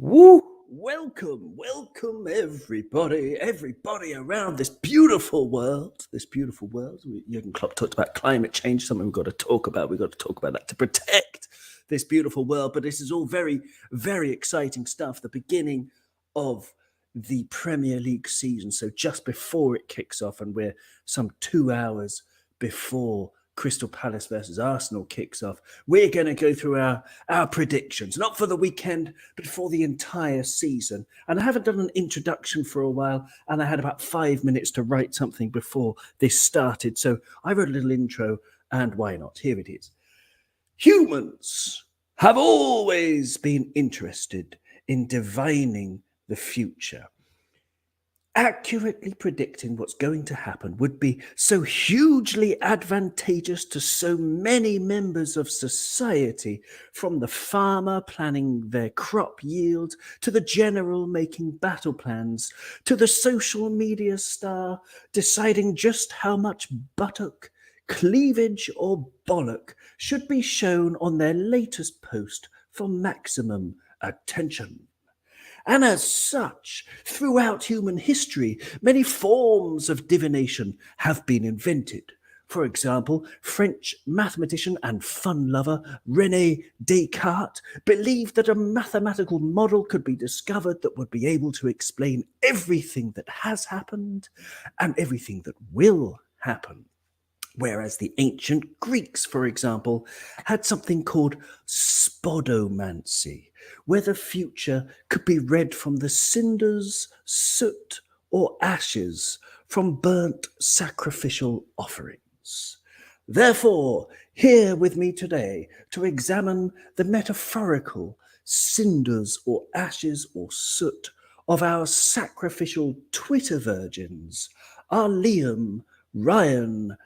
Woo! Welcome, everybody around this beautiful world. Jurgen Klopp talked about climate change, something we've got to talk about. We've got to talk about that to protect this beautiful world. But this is all very, very exciting stuff. The beginning of the Premier League season. So just before it kicks off, and we're some 2 hours before Crystal Palace versus Arsenal kicks off, we're going to go through our predictions, not for the weekend, but for the entire season. And I haven't done an introduction for a while, and I had about 5 minutes to write something before this started. So I wrote a little intro, and why not? Here it is. Humans have always been interested in divining the future. Accurately predicting what's going to happen would be so hugely advantageous to so many members of society, from the farmer planning their crop yield, to the general making battle plans, to the social media star deciding just how much buttock, cleavage, or bollock should be shown on their latest post for maximum attention. And as such, throughout human history, many forms of divination have been invented. For example, French mathematician and fun lover René Descartes believed that a mathematical model could be discovered that would be able to explain everything that has happened and everything that will happen. Whereas the ancient Greeks, for example, had something called spodomancy, where the future could be read from the cinders, soot, or ashes from burnt sacrificial offerings. Therefore, here with me today to examine the metaphorical cinders or ashes or soot of our sacrificial Twitter virgins are Liam, Ryan,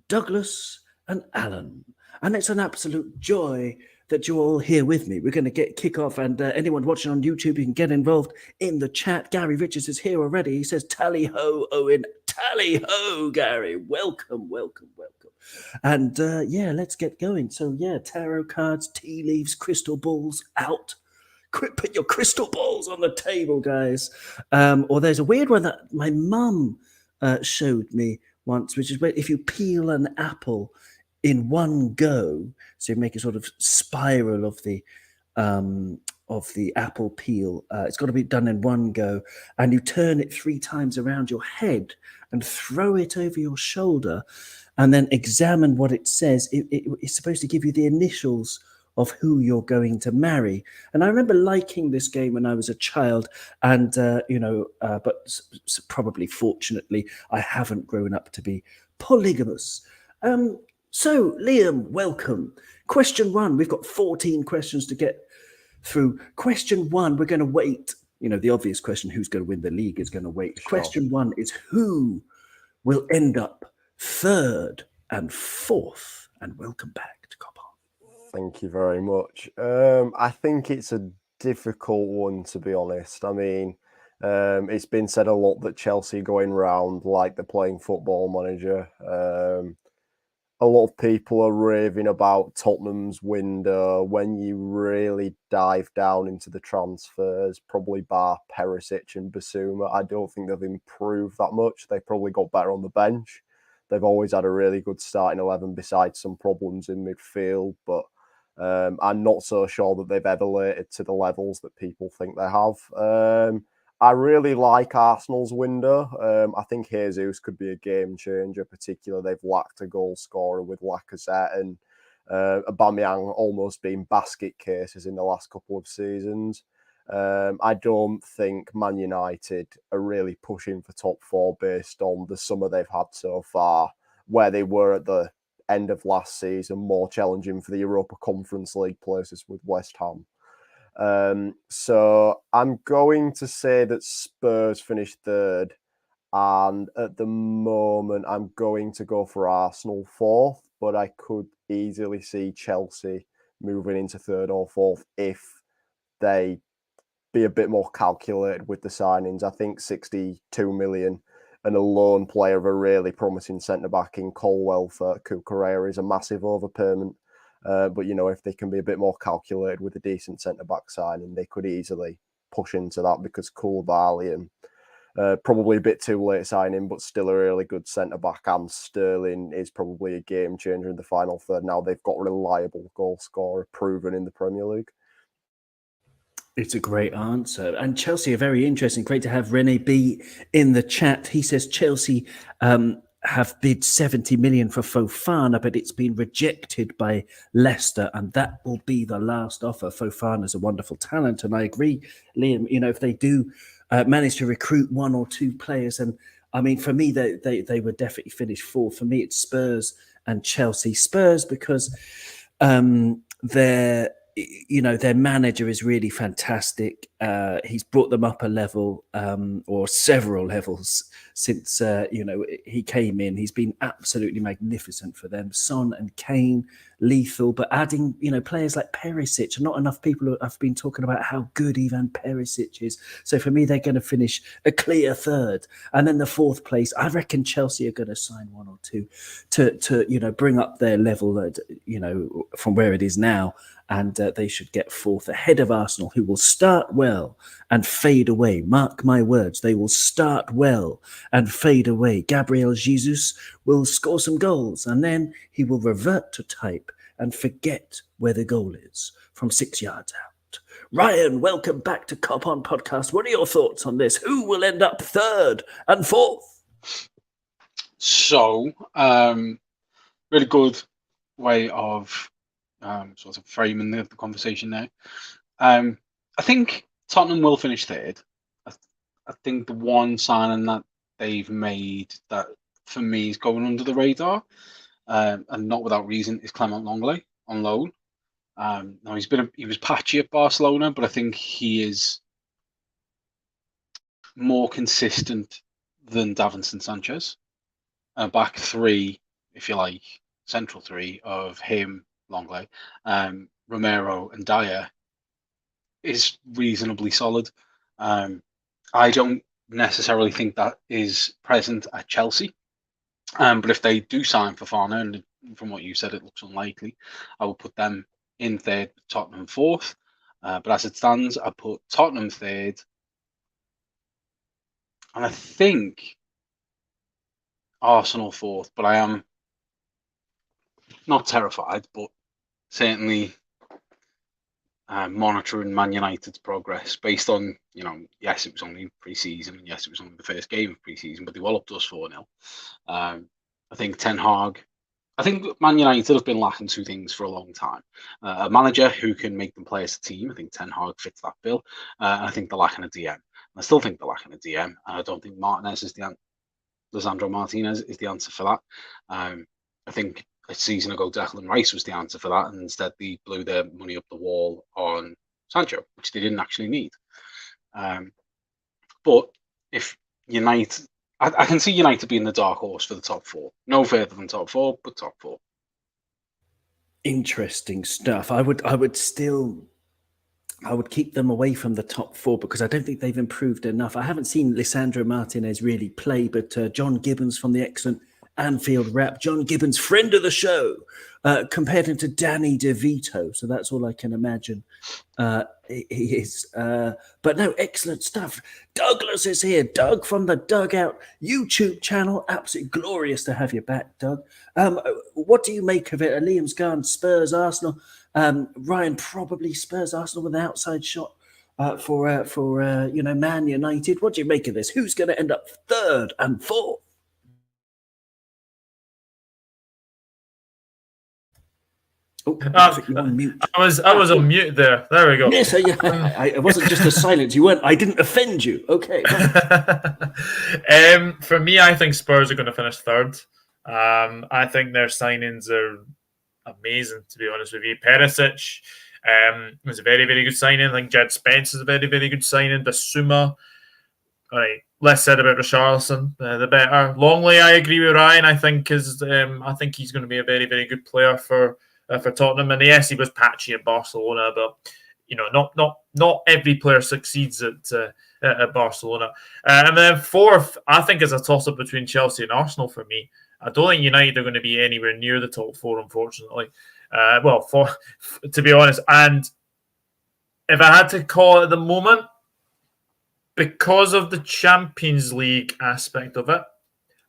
Douglas, and Alan. And it's an absolute joy that you're all here with me. We're going to kick off, and anyone watching on YouTube, you can get involved in the chat. Gary Richards is here already. He says, tally ho, Owen. Tally ho, Gary. Welcome. And let's get going. So tarot cards, tea leaves, crystal balls out. Put your crystal balls on the table, guys. Or there's a weird one that my mum showed me once, which is where if you peel an apple in one go, so you make a sort of spiral of the apple peel, it's got to be done in one go, and you turn it 3 times around your head and throw it over your shoulder, and then examine what it says. It's supposed to give you the initials of who you're going to marry. And I remember liking this game when I was a child, and but probably fortunately I haven't grown up to be polygamous. So Liam, welcome. Question 1, we've got 14 questions to get through. Question 1, we're going to wait. The obvious question, who's going to win the league, is going to wait. Sure. Question 1 is who will end up 3rd and 4th? And welcome back to Cop. Thank you very much. I think it's a difficult one, to be honest. I mean, it's been said a lot that Chelsea going round like they're playing Football Manager. A lot of people are raving about Tottenham's window. When you really dive down into the transfers, probably bar Perisic and Basuma, I don't think they've improved that much. They probably got better on the bench. They've always had a really good starting 11 besides some problems in midfield, but I'm not so sure that they've elevated to the levels that people think they have. I really like Arsenal's window. I think Jesus could be a game changer, particularly they've lacked a goal scorer with Lacazette and Aubameyang almost being basket cases in the last couple of seasons. I don't think Man United are really pushing for top 4 based on the summer they've had so far, where they were at the end of last season, more challenging for the Europa Conference League places with West Ham. So I'm going to say that Spurs finished 3rd, and at the moment I'm going to go for Arsenal 4th, but I could easily see Chelsea moving into 3rd or 4th if they be a bit more calculated with the signings. I think 62 million and a loan player of a really promising centre-back in Colwell for Cucurella is a massive overpayment. But, if they can be a bit more calculated with a decent centre-back signing, they could easily push into that because Koulibaly and probably a bit too late signing, but still a really good centre-back, and Sterling is probably a game changer in the final third. Now they've got a reliable goal scorer proven in the Premier League. It's a great answer. And Chelsea are very interesting. Great to have Rene B in the chat. He says Chelsea have bid 70 million for Fofana, but it's been rejected by Leicester, and that will be the last offer. Fofana's a wonderful talent, and I agree, Liam, if they do manage to recruit one or two players, and I mean, for me, they would definitely finish fourth. For me, it's Spurs and Chelsea. Spurs because their manager is really fantastic. He's brought them up a level or several levels since he came in. He's been absolutely magnificent for them. Son and Kane, lethal, but adding players like Perisic. Not enough people have been talking about how good Ivan Perisic is. So for me, they're going to finish a clear third, and then the fourth place. I reckon Chelsea are going to sign one or two to bring up their level from where it is now. And they should get fourth ahead of Arsenal, who will start well and fade away. Mark my words, they will start well and fade away. Gabriel Jesus will score some goals, and then he will revert to type and forget where the goal is from 6 yards out. Ryan, welcome back to Cop On Podcast. What are your thoughts on this? Who will end up third and fourth? So, really good way of sort of framing the conversation now. I think Tottenham will finish third. I think the one signing that they've made that for me is going under the radar, and not without reason, is Clement Lenglet on loan. Now he was patchy at Barcelona, but I think he is more consistent than Davinson Sanchez. Back three, if you like, central three of him, Lenglet, Romero and Dyer is reasonably solid. I don't necessarily think that is present at Chelsea, but if they do sign Fofana, and from what you said it looks unlikely, I will put them in third, Tottenham fourth. But as it stands, I put Tottenham third, and I think Arsenal fourth, but I am not terrified, but certainly monitoring Man United's progress based on, yes, it was only pre-season, and yes, it was only the first game of pre-season, but they walloped us 4-0. I think I think Man United have been lacking two things for a long time. A manager who can make them play as a team. I think Ten Hag fits that bill. And I think they're lacking a DM. I still think they're lacking a DM. And I don't think Martinez is Lisandro Martinez is the answer for that. I think a season ago, Declan Rice was the answer for that, and instead they blew their money up the wall on Sancho, which they didn't actually need. But if United, I can see United being the dark horse for the top four. No further than top four, but top four. Interesting stuff. I would keep them away from the top four because I don't think they've improved enough. I haven't seen Lisandro Martinez really play, but John Gibbons from the excellent Anfield Rap, John Gibbons, friend of the show, compared him to Danny DeVito. So that's all I can imagine he is. But no, excellent stuff. Douglas is here. Doug from the Dugout YouTube channel. Absolutely glorious to have you back, Doug. What do you make of it? Liam's gone Spurs, Arsenal. Ryan, probably Spurs, Arsenal with an outside shot for Man United. What do you make of this? Who's going to end up third and fourth? Oh, you're on mute. I was on mute there. There we go. Yes, I wasn't just a silence. You weren't. I didn't offend you. Okay. For me, I think Spurs are going to finish third. I think their signings are amazing, to be honest with you. Perisic was a very, very good signing. I think Jed Spence is a very, very good signing. Basuma. All right. Less said about Richarlison, the better. Longley, I agree with Ryan. I think he's going to be a very, very good player for Tottenham. And yes, he was patchy at Barcelona, but not every player succeeds at Barcelona. And then fourth, I think is a toss-up between Chelsea and Arsenal for me. I don't think United are going to be anywhere near the top four, unfortunately. To be honest, and if I had to call it at the moment, Because of the Champions League aspect of it,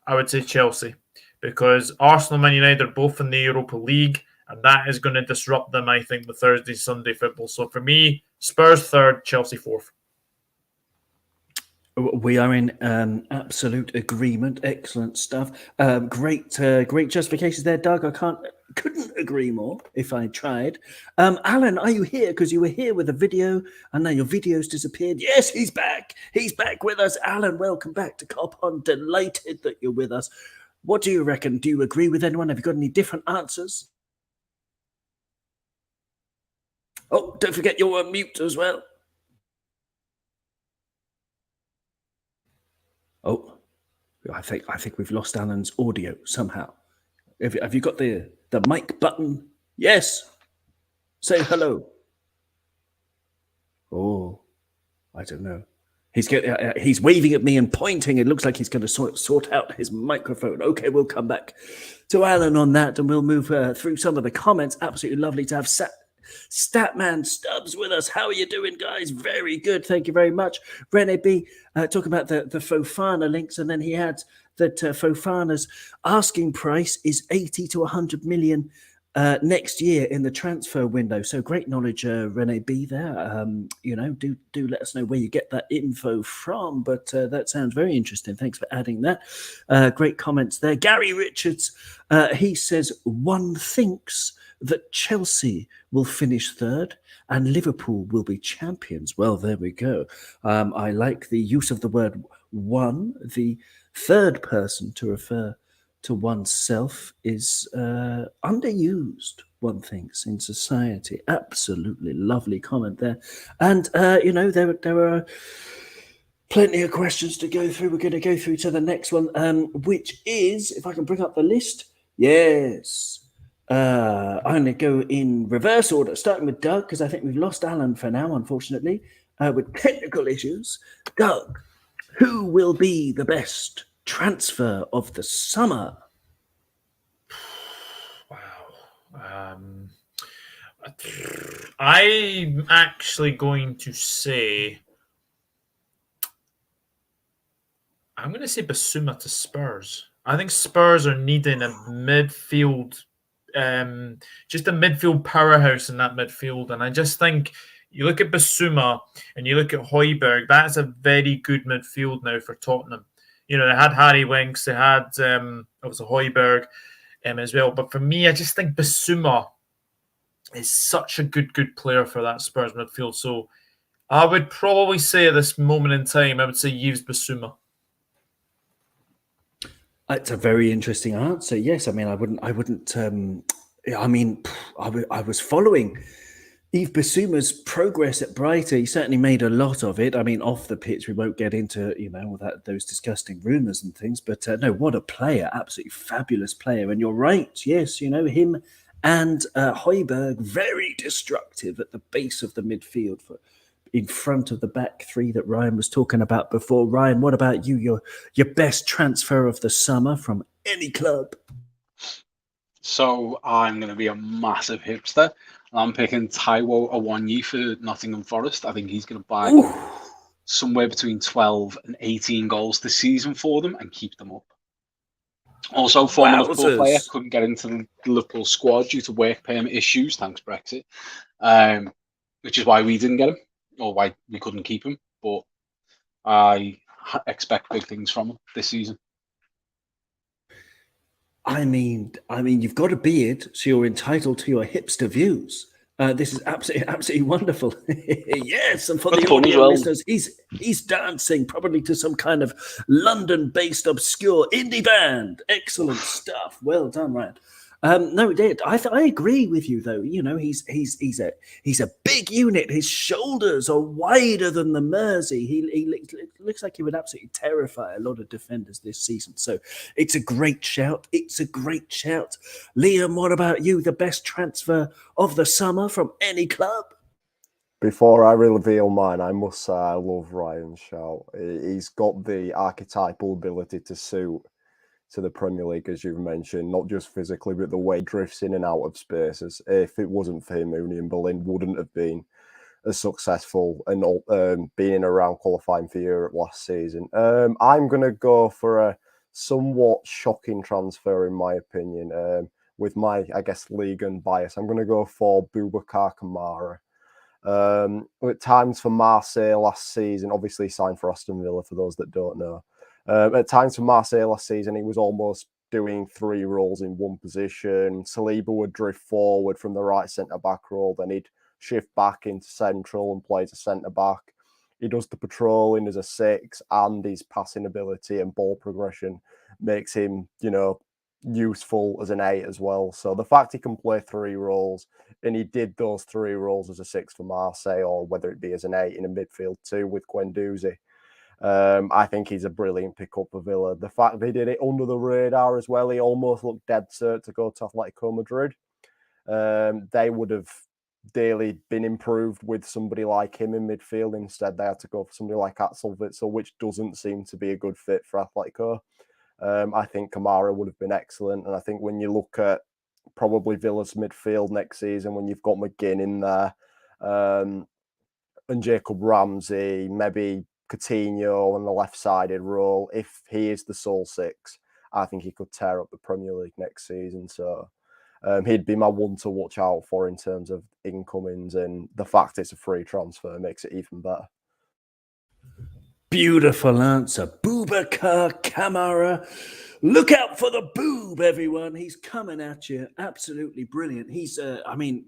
I would say Chelsea. Because Arsenal and Man United are both in the Europa League, and that is going to disrupt them, I think, with Thursday, Sunday football. So for me, Spurs third, Chelsea fourth. We are in absolute agreement. Excellent stuff. Great justifications there, Doug. Couldn't agree more if I tried. Alan, are you here? Because you were here with a video, and now your video's disappeared. Yes, he's back. He's back with us. Alan, welcome back to Cop On. Delighted that you're with us. What do you reckon? Do you agree with anyone? Have you got any different answers? Oh, don't forget you're on mute as well. Oh, I think we've lost Alan's audio somehow. Have you got the mic button? Yes. Say hello. Oh, I don't know. He's waving at me and pointing. It looks like he's going to sort out his microphone. Okay, we'll come back to Alan on that, and we'll move through some of the comments. Absolutely lovely to have Statman Stubbs with us. How are you doing, guys? Very good. Thank you very much. Rene B talking about the Fofana links, and then he had that Fofana's asking price is 80 to 100 million next year in the transfer window. So great knowledge, Rene B there. Do let us know where you get that info from, but that sounds very interesting. Thanks for adding that. Great comments there. Gary Richards, he says, one thinks that Chelsea will finish third and Liverpool will be champions. Well, there we go. I like the use of the word one. The third person to refer to oneself is underused, one thinks, in society. Absolutely lovely comment there. And, there are plenty of questions to go through. We're going to go through to the next one, which is, if I can bring up the list. Yes. I'm going to go in reverse order, starting with Doug, because I think we've lost Alan for now, unfortunately, with technical issues. Doug, who will be the best transfer of the summer? Wow. I'm actually going to say, I'm going to say Basuma to Spurs. I think Spurs are needing a midfield, just a midfield powerhouse in that midfield. And I just think you look at Basuma and you look at Højbjerg, that's a very good midfield now for Tottenham. They had Harry Winks, they had obviously Højbjerg as well. But for me, I just think Basuma is such a good player for that Spurs midfield. So I would probably say at this moment in time, I would say Yves Basuma. It's a very interesting answer. Yes, I mean, I was following Yves Basuma's progress at Brighton. He certainly made a lot of it. I mean, off the pitch, we won't get into, those disgusting rumours and things. But no, what a player. Absolutely fabulous player. And you're right. Yes, him and Højbjerg, very destructive at the base of the midfield in front of the back three that Ryan was talking about before. Ryan, what about you? Your best transfer of the summer from any club? So I'm going to be a massive hipster. I'm picking Taiwo Awoniyi for Nottingham Forest. I think he's going to buy somewhere between 12 and 18 goals this season for them and keep them up. Also, former Liverpool player, couldn't get into the Liverpool squad due to work permit issues, thanks Brexit, which is why we didn't get him, or why we couldn't keep him. But I expect big things from him this season. I mean, you've got a beard, so you're entitled to your hipster views. This is absolutely wonderful. Yes, and for the audio listeners, he's dancing probably to some kind of London-based obscure indie band. Excellent stuff. Well done, Ryan. No, I agree with you though. He's a big unit. His shoulders are wider than the Mersey. He looks like he would absolutely terrify a lot of defenders this season. So it's a great shout. Liam, what about you? The best transfer of the summer from any club? Before I reveal mine, I must say I love Ryan's shout. He's got the archetypal ability to suit to the Premier League, as you've mentioned, not just physically, but the way he drifts in and out of spaces. If it wasn't for him, Union Berlin wouldn't have been as successful and being around qualifying for Europe last season. I'm going to go for a somewhat shocking transfer, in my opinion, with my, I guess, league and bias. I'm going to go for Boubacar Kamara. At times for Marseille last season, obviously signed for Aston Villa, for those that don't know. At times for Marseille last season, he was almost doing 3 roles in one position. Saliba would drift forward from the right centre-back role, then he'd shift back into central and play as a centre-back. He does the patrolling as a 6, and his passing ability and ball progression makes him, useful as an 8 as well. So the fact he can play 3 roles, and he did those 3 roles as a 6 for Marseille, or whether it be as an 8 in a midfield too with Guendouzi, I think he's a brilliant pickup for Villa. The fact they did it under the radar as well, he almost looked dead cert to go to Atletico Madrid. They would have daily been improved with somebody like him in midfield. Instead, they had to go for somebody like Aston Villa, which doesn't seem to be a good fit for Atletico. I think Kamara would have been excellent. And I think when you look at probably Villa's midfield next season, when you've got McGinn in there and Jacob Ramsey, maybe Coutinho on the left-sided role, if he is the sole 6, I think he could tear up the Premier League next season. So he'd be my one to watch out for in terms of incomings, and the fact it's a free transfer makes it even better. Beautiful answer. Boubacar Kamara. Look out for the boob, everyone. He's coming at you. Absolutely brilliant. He's, I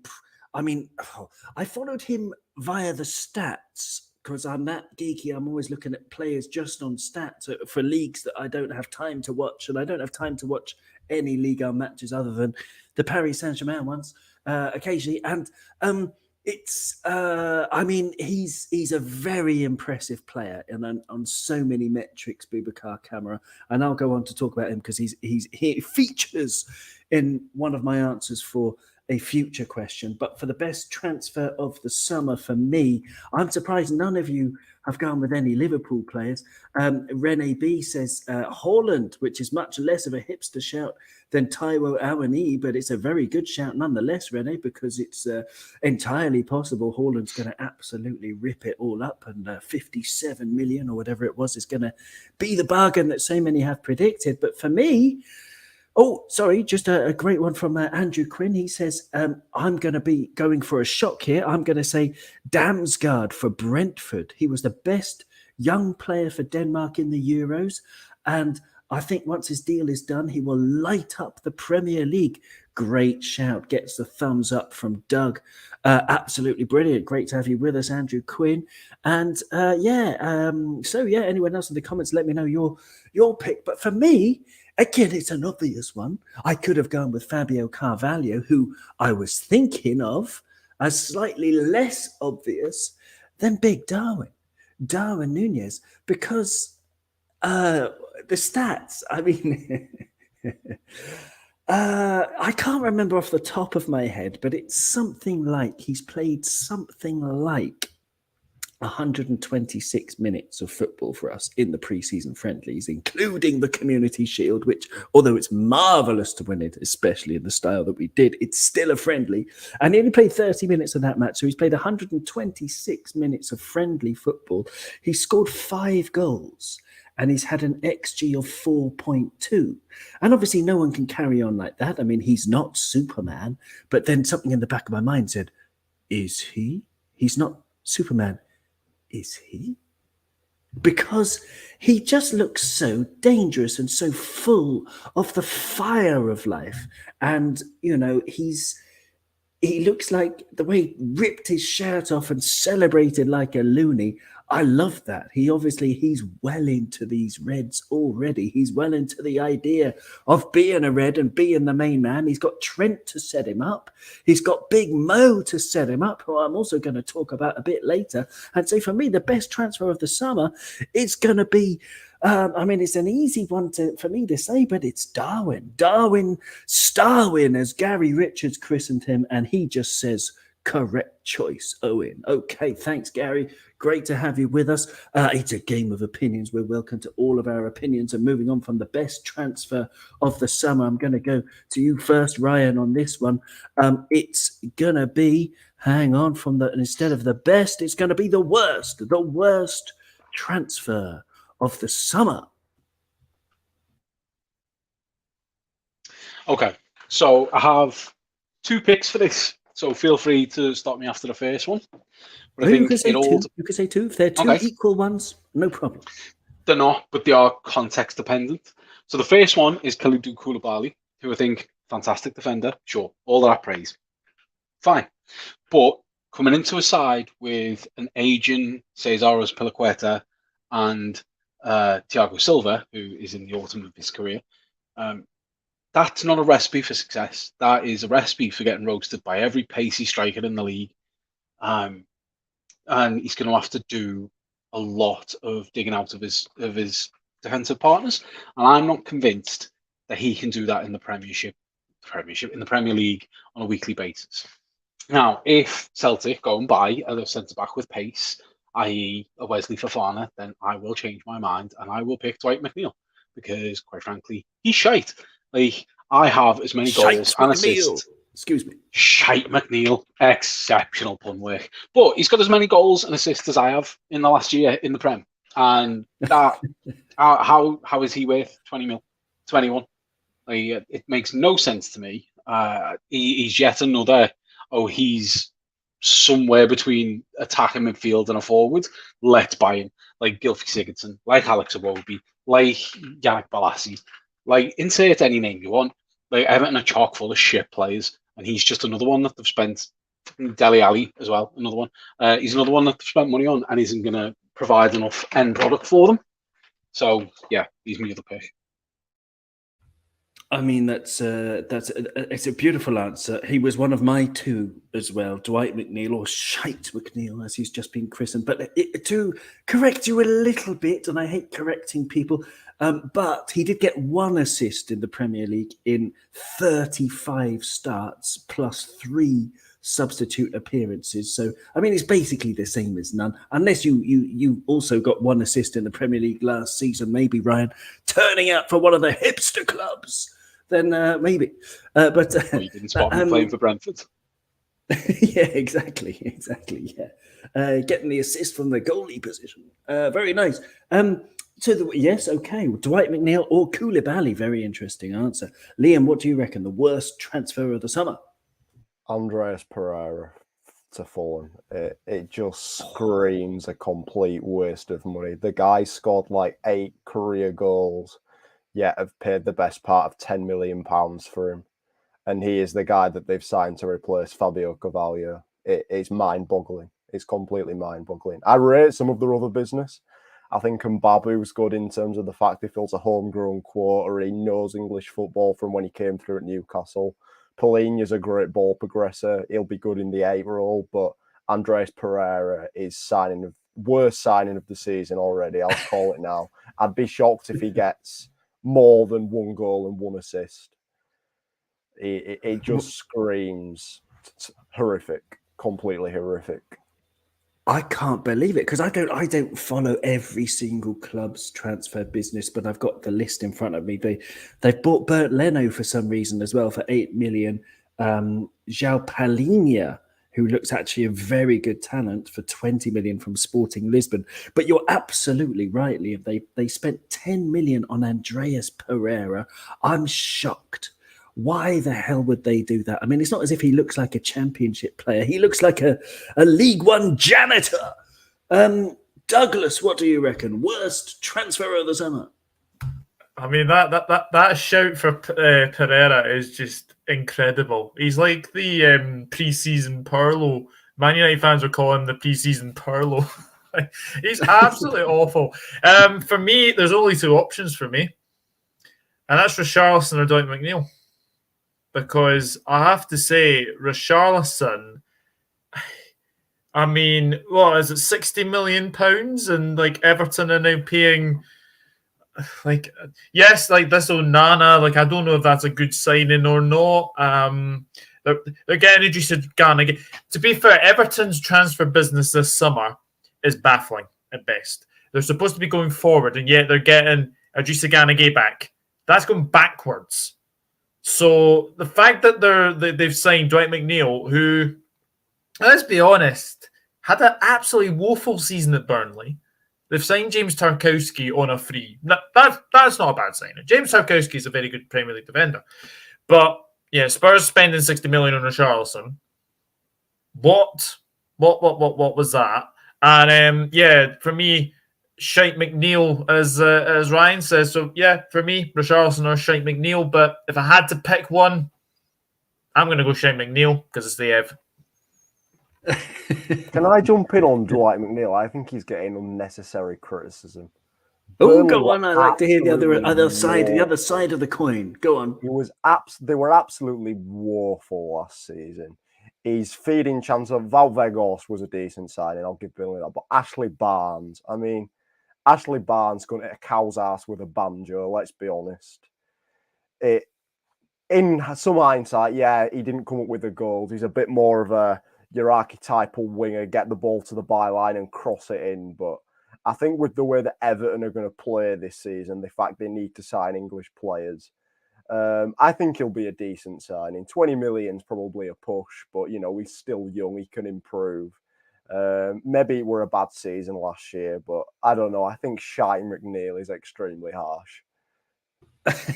followed him via the stats because I'm that geeky. I'm always looking at players just on stats for leagues that I don't have time to watch. And I don't have time to watch any Liga matches other than the Paris Saint-Germain ones occasionally. And he's a very impressive player and on so many metrics, Boubacar Kamara. And I'll go on to talk about him because he features in one of my answers for a future question. But for the best transfer of the summer for me, I'm surprised none of you have gone with any Liverpool players. Rene B says Haaland, which is much less of a hipster shout than Taiwo Awoniyi, but it's a very good shout nonetheless, Rene, because it's entirely possible Haaland's going to absolutely rip it all up, and 57 million or whatever it was is going to be the bargain that so many have predicted. But for me, just a great one from Andrew Quinn. He says, I'm going to be going for a shock here. I'm going to say Damsgaard for Brentford. He was the best young player for Denmark in the Euros. And I think once his deal is done, he will light up the Premier League. Great shout. Gets the thumbs up from Doug. Absolutely brilliant. Great to have you with us, Andrew Quinn. And anyone else in the comments, let me know your pick. But for me, again, it's an obvious one. I could have gone with Fabio Carvalho, who I was thinking of as slightly less obvious than Big Darwin Núñez, because the stats, I can't remember off the top of my head, but it's something like he's played something like 126 minutes of football for us in the pre-season friendlies, including the Community Shield, which, although it's marvellous to win it, especially in the style that we did, it's still a friendly. And he only played 30 minutes of that match, so he's played 126 minutes of friendly football. He scored 5 goals, and he's had an XG of 4.2. And obviously no one can carry on like that. He's not Superman, but then something in the back of my mind said, is he? He's not Superman. Is he? Because he just looks so dangerous and so full of the fire of life. And, he looks like the way he ripped his shirt off and celebrated like a loony. I love that. He's well into these Reds already. He's well into the idea of being a Red and being the main man. He's got Trent to set him up. He's got Big Mo to set him up, who I'm also going to talk about a bit later. And so for me, the best transfer of the summer is going to be, it's an easy one for me to say, but it's Darwin. Starwin, as Gary Richards christened him, and he just says, correct choice, Owen. Okay, thanks, Gary. Great to have you with us. It's a game of opinions. We're welcome to all of our opinions. And moving on from the best transfer of the summer, I'm going to go to you first, Ryan, on this one. It's going to be hang on, instead of the best, it's going to be the worst transfer of the summer. Okay, so I have 2 picks for this, so feel free to stop me after the first one. But I You think can say it all two. You can say two. If they're two Okay. equal ones, no problem. They're not, but they are context dependent. So the first one is Kalidou Koulibaly, who I think fantastic defender. Sure, all that praise, fine. But coming into a side with an aging Cesar Azpilicueta and Thiago Silva, who is in the autumn of his career, that's not a recipe for success. That is a recipe for getting roasted by every pacey striker in the league. And he's going to have to do a lot of digging out of his defensive partners, and I'm not convinced that he can do that in the in the Premier League on a weekly basis. Now, if Celtic go and buy a centre back with pace, i.e., a Wesley Fofana, then I will change my mind and I will pick Dwight McNeil because, quite frankly, he's shite. Like, I have as many goals and assists. Excuse me. Shite McNeil, exceptional pun work. But he's got as many goals and assists as I have in the last year in the Prem. And that, how is he worth 20 mil, 21? Like, it makes no sense to me. He's yet another, he's somewhere between attacking midfield and a forward. Let's buy him. Like Gylfi Sigurdsson, like Alex Iwobi, like Yannick Bolasie. Like, insert any name you want. Like, Everton are chock full of shit players, and he's just another one that they've spent. Dele Alli as well, another one. He's another one that they've spent money on and isn't going to provide enough end product for them. So, yeah, he's my other pick. I mean, it's a beautiful answer. He was one of my 2 as well, Dwight McNeil, or Shite McNeil, as he's just been christened. But to correct you a little bit, and I hate correcting people, but he did get 1 assist in the Premier League in 35 starts plus 3 substitute appearances. So, I mean, it's basically the same as none, unless you also got 1 assist in the Premier League last season, maybe, Ryan, turning out for one of the hipster clubs. Then maybe. But you didn't spot me playing for Brentford. Yeah, exactly. Yeah, getting the assist from the goalie position. Very nice. Yes, okay. Dwight McNeil or Koulibaly. Very interesting answer. Liam, what do you reckon? The worst transfer of the summer? Andreas Pereira to Fulham. It just screams a complete waste of money. The guy scored like 8 career goals, yet have paid the best part of £10 million for him. And he is the guy that they've signed to replace Fabio Carvalho. It's mind-boggling. It's completely mind-boggling. I rate some of their other business. I think Mbabu's good in terms of the fact he fills a homegrown quota. He knows English football from when he came through at Newcastle. Polina's a great ball progressor. He'll be good in the 8 role, but Andreas Pereira is worst signing of the season already. I'll call it now. I'd be shocked if he gets more than 1 goal and 1 assist. It just screams horrific, completely horrific. I can't believe it because I don't follow every single club's transfer business, but I've got the list in front of me. They've bought Bert Leno for some reason as well for 8 million. João Palhinha, who looks actually a very good talent, for 20 million from Sporting Lisbon. But you're absolutely right, Liam. They spent 10 million on Andreas Pereira. I'm shocked. Why the hell would they do that? I mean, it's not as if he looks like a championship player. He looks like a League One janitor. Douglas, what do you reckon? Worst transfer of the summer? I mean, that shout for Pereira is just incredible. He's like the pre-season Pirlo. Man United fans are calling him the pre-season Pirlo. He's absolutely awful. For me, there's only 2 options for me, and that's Richarlison or Dwight McNeil. Because I have to say, Richarlison, I mean, what is it, £60 million? And like Everton are now paying, like, yes, like this Onana, like, I don't know if that's a good signing or not. They're getting Idrissa Gana. To be fair, Everton's transfer business this summer is baffling at best. They're supposed to be going forward, and yet they're getting Idrissa Gana back. That's going backwards. So the fact that they've signed Dwight McNeil, who let's be honest, had an absolutely woeful season at Burnley. They've signed James Tarkowski on a free. That's not a bad signing. James Tarkowski is a very good Premier League defender. But yeah, Spurs spending 60 million on Richarlison. What was that? And yeah, for me, Shite McNeil, as Ryan says. So yeah, for me, Richarlison or Shite McNeil. But if I had to pick one, I'm going to go Shite McNeil because it's the Ev. Can I jump in on Dwight McNeil? I think he's getting unnecessary criticism. Oh, go on! I like to hear the other side of the coin. Go on. They were absolutely woeful last season. He's feeding chances. Valvegos was a decent signing. I'll give Burnley that. But Ashley Barnes, Ashley Barnes couldn't hit a cow's ass with a banjo. Let's be honest. In some hindsight, yeah, he didn't come up with the goals. He's a bit more of your archetypal winger, get the ball to the byline and cross it in. But I think with the way that Everton are going to play this season, the fact they need to sign English players, I think he'll be a decent signing. 20 million's probably a push, but he's still young. He can improve. Maybe it were a bad season last year, but I don't know. I think Shine McNeil is extremely harsh.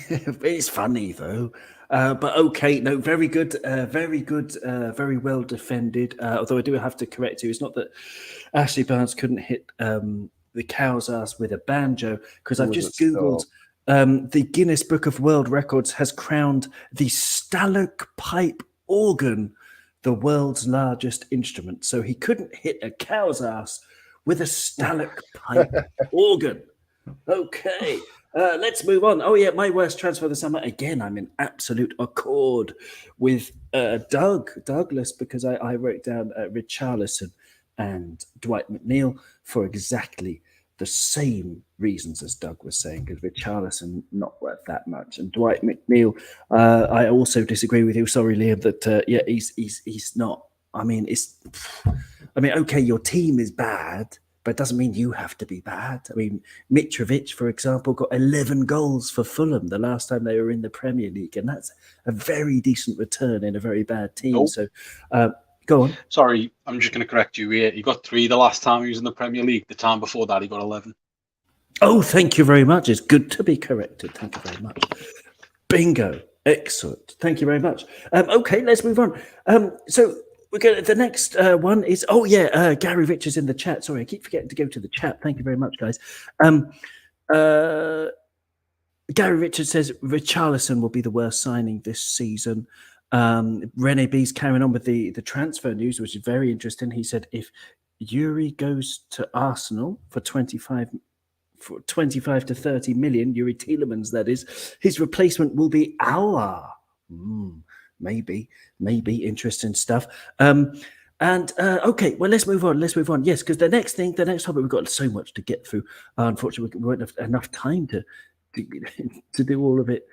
It's funny though, but okay, no, very good, very well defended. Although I do have to correct you, it's not that Ashley Barnes couldn't hit the cow's ass with a banjo, because I've just googled. The Guinness Book of World Records has crowned the stalagpipe organ the world's largest instrument. So he couldn't hit a cow's ass with a stalagpipe organ. Okay. Let's move on. Oh, yeah, my worst transfer of the summer. Again, I'm in absolute accord with Douglas, because I wrote down Richarlison and Dwight McNeil for exactly the same reasons as Doug was saying, because Richarlison not worth that much, and Dwight McNeil, I also disagree with you. Sorry, Liam, that yeah, he's not. Okay, your team is bad, but it doesn't mean you have to be bad. I mean, Mitrovic, for example, got 11 goals for Fulham the last time they were in the Premier League, and that's a very decent return in a very bad team. Nope. So, go on. Sorry, I'm just going to correct you here. He got 3 the last time he was in the Premier League. The time before that, he got 11. Oh, thank you very much. It's good to be corrected. Thank you very much. Bingo. Excellent. Thank you very much. Okay, let's move on. So we're going. The next one is. Oh yeah, Gary Richards in the chat. Sorry, I keep forgetting to go to the chat. Thank you very much, guys. Gary Richards says Richarlison will be the worst signing this season. Rene B's carrying on with the transfer news, which is very interesting. He said if Yuri goes to Arsenal for 25 to 30 million, Yuri Tielemans, that is, his replacement will be Aouar. Maybe interesting stuff. Okay, well, let's move on. Yes, because the next topic, we've got so much to get through. Unfortunately, we won't have enough time to do all of it.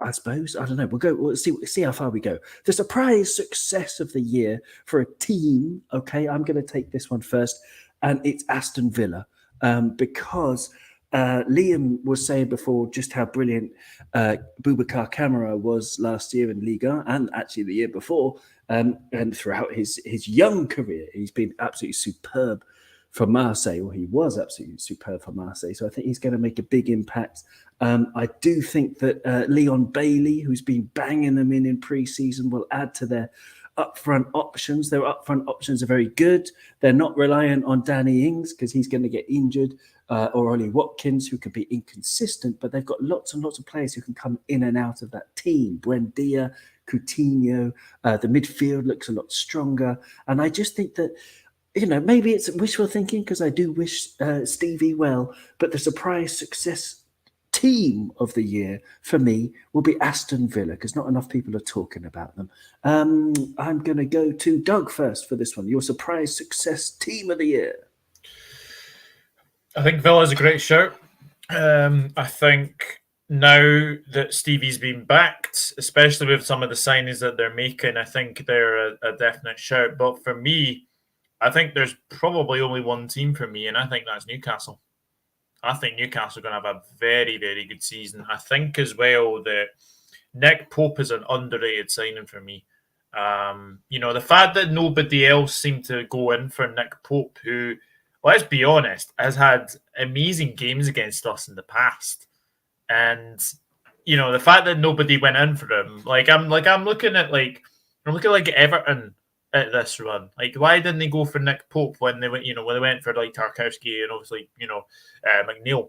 I suppose, I don't know. We'll see how far we go. The surprise success of the year for a team. Okay, I'm going to take this one first, and it's Aston Villa, because Liam was saying before just how brilliant Boubacar Kamara was last year in Liga, and actually the year before, and throughout his young career, he's been absolutely superb for Marseille, or he was absolutely superb for Marseille. So I think he's going to make a big impact. I do think that Leon Bailey, who's been banging them in pre-season, will add to their upfront options. Their upfront options are very good. They're not reliant on Danny Ings because he's going to get injured, or Ollie Watkins, who can be inconsistent, but they've got lots and lots of players who can come in and out of that team. Buendia, Coutinho, the midfield looks a lot stronger. And I just think that, maybe it's wishful thinking, because I do wish Stevie well, but the surprise success team of the year for me will be Aston Villa, because not enough people are talking about them. I'm going to go to Doug first for this one. Your surprise success team of the year. I think Villa's a great shout. I think now that Stevie's been backed, especially with some of the signings that they're making, I think they're a definite shout. But for me, I think there's probably only one team for me, and I think that's Newcastle. I think Newcastle are going to have a very, very good season. I think as well that Nick Pope is an underrated signing for me. The fact that nobody else seemed to go in for Nick Pope, who, let's be honest, has had amazing games against us in the past, and the fact that nobody went in for him, I'm looking at Everton at this run. Like, why didn't they go for Nick Pope when they went, when they went for like Tarkowski and obviously McNeil.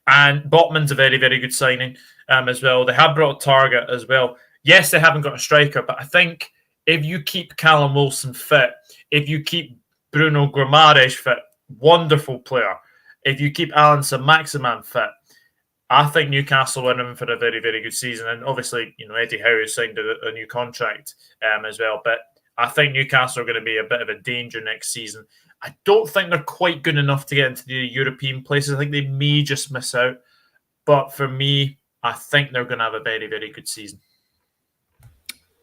And Botman's a very, very good signing as well. They have brought Target as well. Yes, they haven't got a striker, but I think if you keep Callum Wilson fit, if you keep Bruno Guimaraes fit, wonderful player. If you keep Alan Saint-Maximin fit, I think Newcastle are in for a very, very good season. And obviously, Eddie Howe has signed a new contract as well. But I think Newcastle are going to be a bit of a danger next season. I don't think they're quite good enough to get into the European places. I think they may just miss out. But for me, I think they're going to have a very, very good season.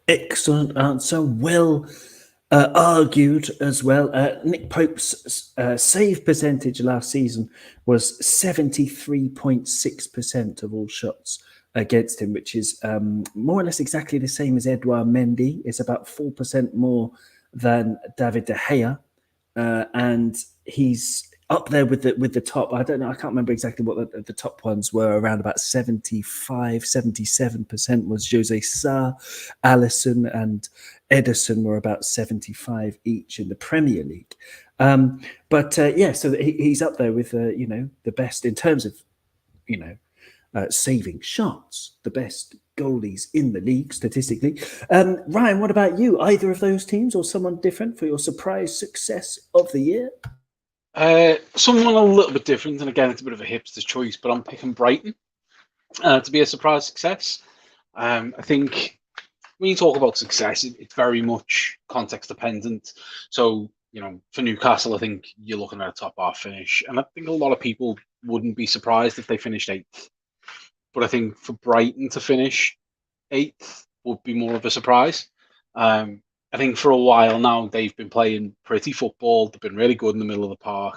Excellent answer. Well argued as well. Nick Pope's save percentage last season was 73.6% of all shots against him, which is more or less exactly the same as Edouard Mendy. It's about 4% more than David De Gea. And he's up there with the top. I don't know. I can't remember exactly what the top ones were. Around about 75, 77% was Jose Sa, Alisson, and Ederson were about 75 each in the Premier League. So he's up there with the best in terms of saving shots, the best goalies in the league statistically. Ryan, what about you? Either of those teams or someone different for your surprise success of the year? Someone a little bit different, and again, it's a bit of a hipster choice, but I'm picking Brighton to be a surprise success. I think when you talk about success, it's very much context dependent. So, for Newcastle, I think you're looking at a top half finish, and I think a lot of people wouldn't be surprised if they finished 8th. But I think for Brighton to finish 8th would be more of a surprise. I think for a while now, they've been playing pretty football. They've been really good in the middle of the park,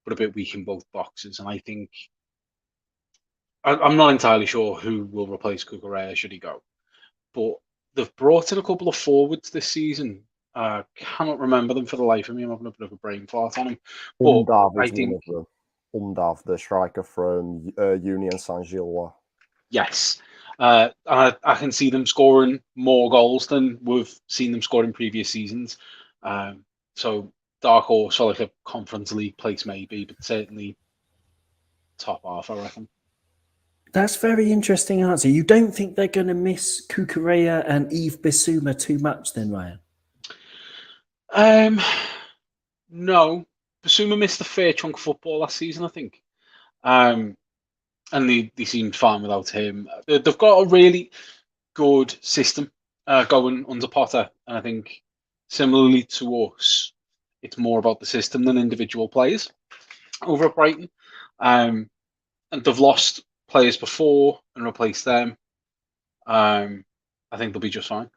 but a bit weak in both boxes. And I think I'm not entirely sure who will replace Cucurella should he go. But they've brought in a couple of forwards this season. Cannot remember them for the life of me. I'm having a bit of a brain fart on them. But I think Undav, the striker from Union Saint-Gilloise. Yes. I can see them scoring more goals than we've seen them score in previous seasons. So dark horse for like a Conference League place maybe, but certainly top half, I reckon. That's very interesting answer. You don't think they're going to miss Cucurella and Yves Bissouma too much then, Ryan? No. Bissouma missed a fair chunk of football last season, I think. And they seemed fine without him. They've got a really good system going under Potter. And I think similarly to us, it's more about the system than individual players over at Brighton. And they've lost players before and replaced them. I think they'll be just fine.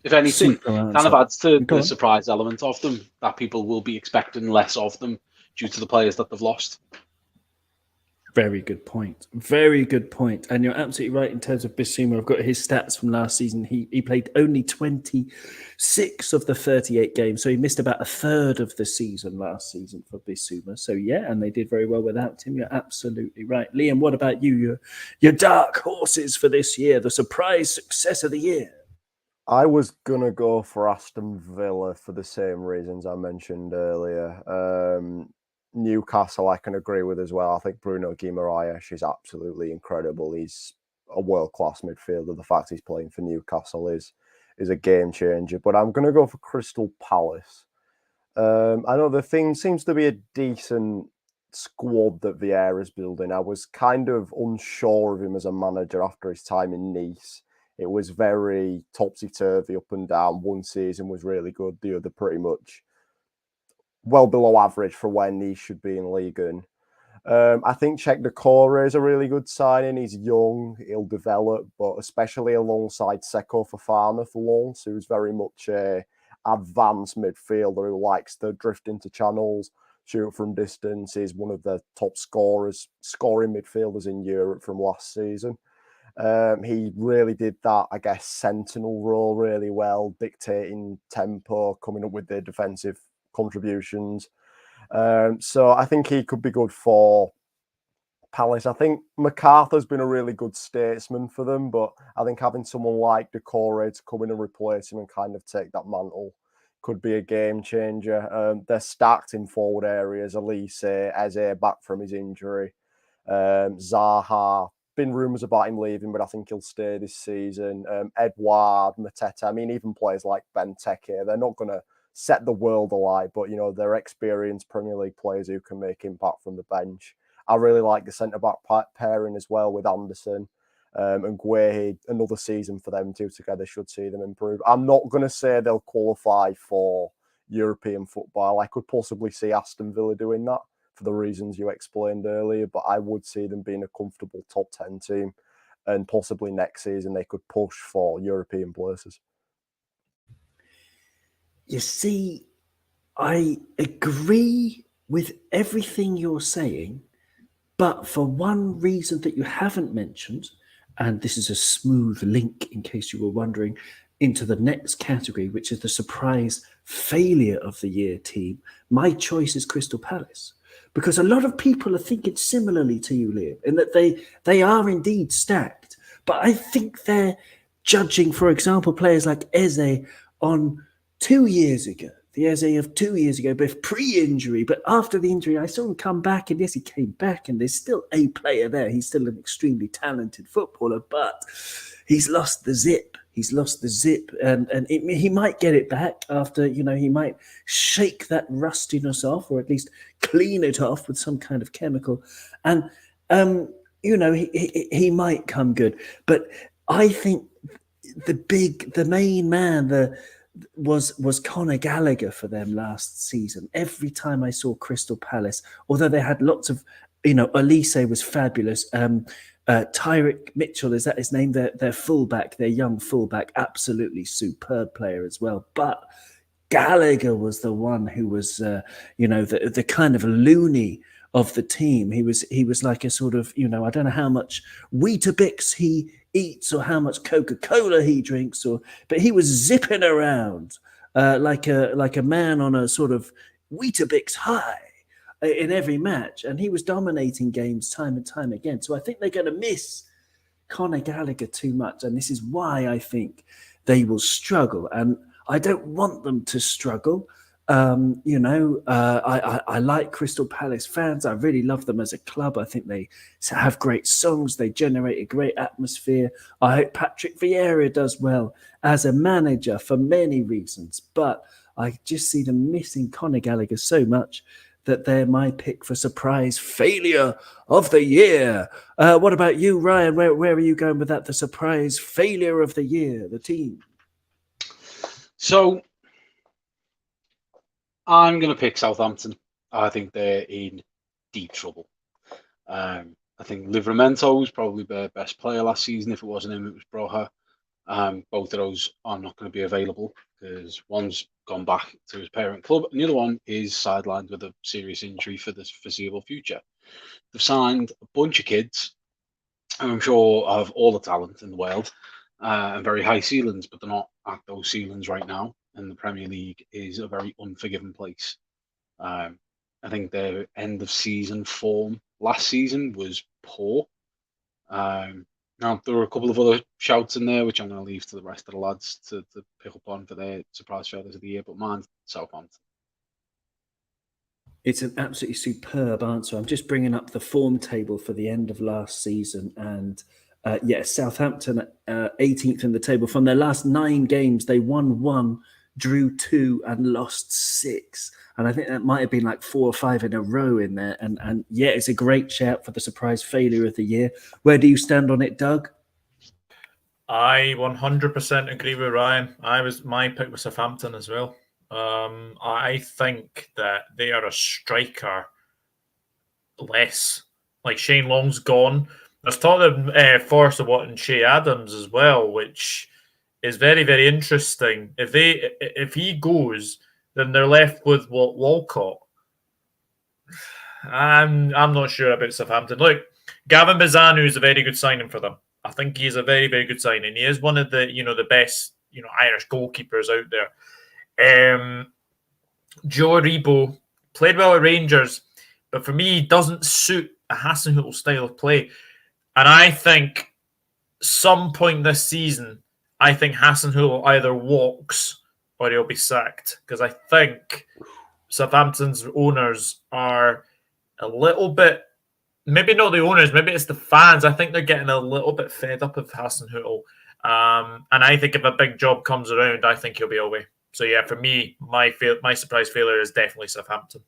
If anything, kind of adds to the surprise element of them, that people will be expecting less of them due to the players that they've lost. Very good point. Very good point. And you're absolutely right in terms of Bissouma. I've got his stats from last season. He played only 26 of the 38 games. So he missed about a third of the season last season for Bissouma. So yeah, and they did very well without him. You're absolutely right. Liam, what about you? Your dark horses for this year, the surprise success of the year. I was going to go for Aston Villa for the same reasons I mentioned earlier. Newcastle, I can agree with as well. I think Bruno Guimaraes is absolutely incredible. He's a world-class midfielder. The fact he's playing for Newcastle is a game changer. But I'm going to go for Crystal Palace. I know the thing seems to be a decent squad that Vieira's building. I was kind of unsure of him as a manager after his time in Nice. It was very topsy-turvy, up and down. One season was really good. The other pretty much well below average for when he should be in Ligue 1. I think Czech Decore is a really good signing. He's young, he'll develop, but especially alongside Seko Fofana for Lens, who's very much a advanced midfielder who likes to drift into channels, shoot from distance. He's one of the top scoring midfielders in Europe from last season. He really did that, I guess, sentinel role really well, dictating tempo, coming up with the defensive contributions. So I think he could be good for Palace. I think MacArthur's been a really good statesman for them, but I think having someone like Decore to come in and replace him and kind of take that mantle could be a game changer. They're stacked in forward areas. Elise, Eze back from his injury. Zaha, been rumours about him leaving, but I think he'll stay this season. Edouard, Mateta, I mean, even players like Benteke, they're not going to set the world alight, but, you know, they're experienced Premier League players who can make impact from the bench. I really like the centre-back pairing as well with Anderson and Guehi. Another season for them two together should see them improve. I'm not going to say they'll qualify for European football. I could possibly see Aston Villa doing that for the reasons you explained earlier, but I would see them being a comfortable top 10 team, and possibly next season they could push for European places. You see, I agree with everything you're saying, but for one reason that you haven't mentioned, and this is a smooth link in case you were wondering, into the next category, which is the surprise failure of the year team, my choice is Crystal Palace. Because a lot of people are thinking similarly to you, Liam, in that they are indeed stacked. But I think they're judging, for example, players like Eze on 2 years ago. The Eze of 2 years ago, both pre-injury, but after the injury, I saw him come back, and yes, he came back, and there's still a player there. He's still an extremely talented footballer, but he's lost the zip. And he might get it back after, you know, he might shake that rustiness off, or at least clean it off with some kind of chemical. And, you know, he might come good. But I think the main man, was Conor Gallagher for them last season. Every time I saw Crystal Palace, although they had lots of, you know, Elise was fabulous. Tyrick Mitchell, is that his name? Their fullback, their young fullback, absolutely superb player as well. But Gallagher was the one who was, you know, the kind of loony of the team. He was like a sort of, you know, I don't know how much Weetabix he eats or how much Coca-Cola he drinks, but he was zipping around like a man on a sort of Weetabix high in every match, and he was dominating games time and time again. So I think they're going to miss Conor Gallagher too much, and this is why I think they will struggle. And I don't want them to struggle. You know, I like Crystal Palace fans. I really love them as a club. I think they have great songs. They generate a great atmosphere. I hope Patrick Vieira does well as a manager for many reasons, but I just see them missing Conor Gallagher so much that they're my pick for surprise failure of the year. What about you, Ryan? Where are you going with that? The surprise failure of the year, the team. So I'm going to pick Southampton. I think they're in deep trouble. I think Livramento was probably their best player last season. If it wasn't him, it was Broha. Both of those are not going to be available because one's gone back to his parent club and the other one is sidelined with a serious injury for the foreseeable future. They've signed a bunch of kids who I'm sure have all the talent in the world and very high ceilings, but they're not at those ceilings right now. And the Premier League is a very unforgiving place. I think their end of season form last season was poor. Now, there were a couple of other shouts in there, which I'm going to leave to the rest of the lads to pick up on for their surprise failures of the year, but mine's Southampton. It's an absolutely superb answer. I'm just bringing up the form table for the end of last season, and Southampton 18th in the table. From their last 9 games, they won 1, drew 2, and lost 6. And I think that might have been like 4 or 5 in a row in there. And yeah, it's a great shout for the surprise failure of the year. Where do you stand on it, Doug? I 100% agree with Ryan. My pick was Southampton as well. I think that they are a striker less. Like Shane Long's gone. There's talk of Forrest Watt and Shea Adams as well, which is very, very interesting. If he goes, then they're left with Walcott. I'm not sure about Southampton. Look, Gavin Bazanu is a very good signing for them. I think he is a very, very good signing. He is one of the the best Irish goalkeepers out there. Joe Aribo played well at Rangers, but for me, he doesn't suit a Hasenhüttl style of play. And I think some point this season, I think Hasenhüttl either walks or he'll be sacked, because I think Southampton's owners are a little bit, maybe not the owners, maybe it's the fans. I think they're getting a little bit fed up of Hasenhüttl. And I think if a big job comes around, I think he'll be away. So yeah, for me, my surprise failure is definitely Southampton.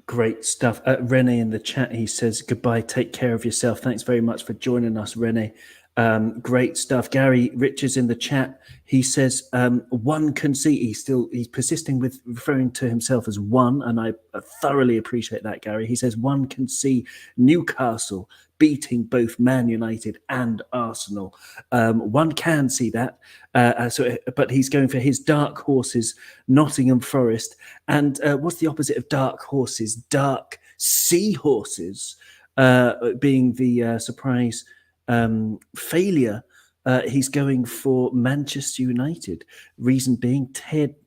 Great stuff. Rene in the chat, he says, goodbye, take care of yourself. Thanks very much for joining us, Rene. Great stuff. Gary Richards in the chat, he says, one can see, he's persisting with referring to himself as one, and I thoroughly appreciate that, Gary. He says, one can see Newcastle beating both Man United and Arsenal. One can see that. But he's going for his dark horses, Nottingham Forest. And what's the opposite of dark horses? Dark seahorses, being the surprise failure. He's going for Manchester United. Reason being,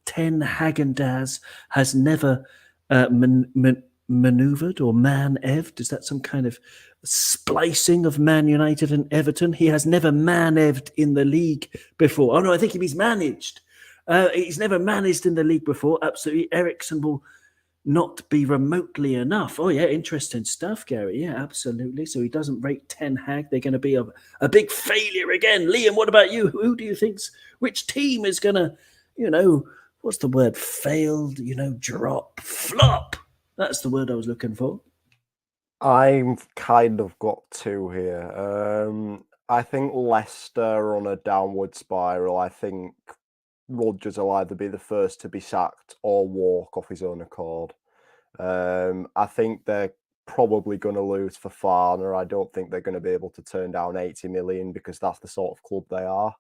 Ten Hag-and-Daz has never maneuvered or man-eved. Is that some kind of splicing of Man United and Everton? He has never man-eved in the league before. Oh no, I think he means managed. He's never managed in the league before. Absolutely. Ericsson will not be remotely enough. Oh yeah, interesting stuff, Gary. Yeah, absolutely. So he doesn't rate Ten Hag. They're going to be a big failure again. Liam, what about you? Who do you think's, which team is going to, what's the word? Failed, drop, flop. That's the word I was looking for. I've kind of got two here. I think Leicester are on a downward spiral. I think Rodgers will either be the first to be sacked or walk off his own accord. I think they're probably going to lose Fofana. I don't think they're going to be able to turn down 80 million because that's the sort of club they are.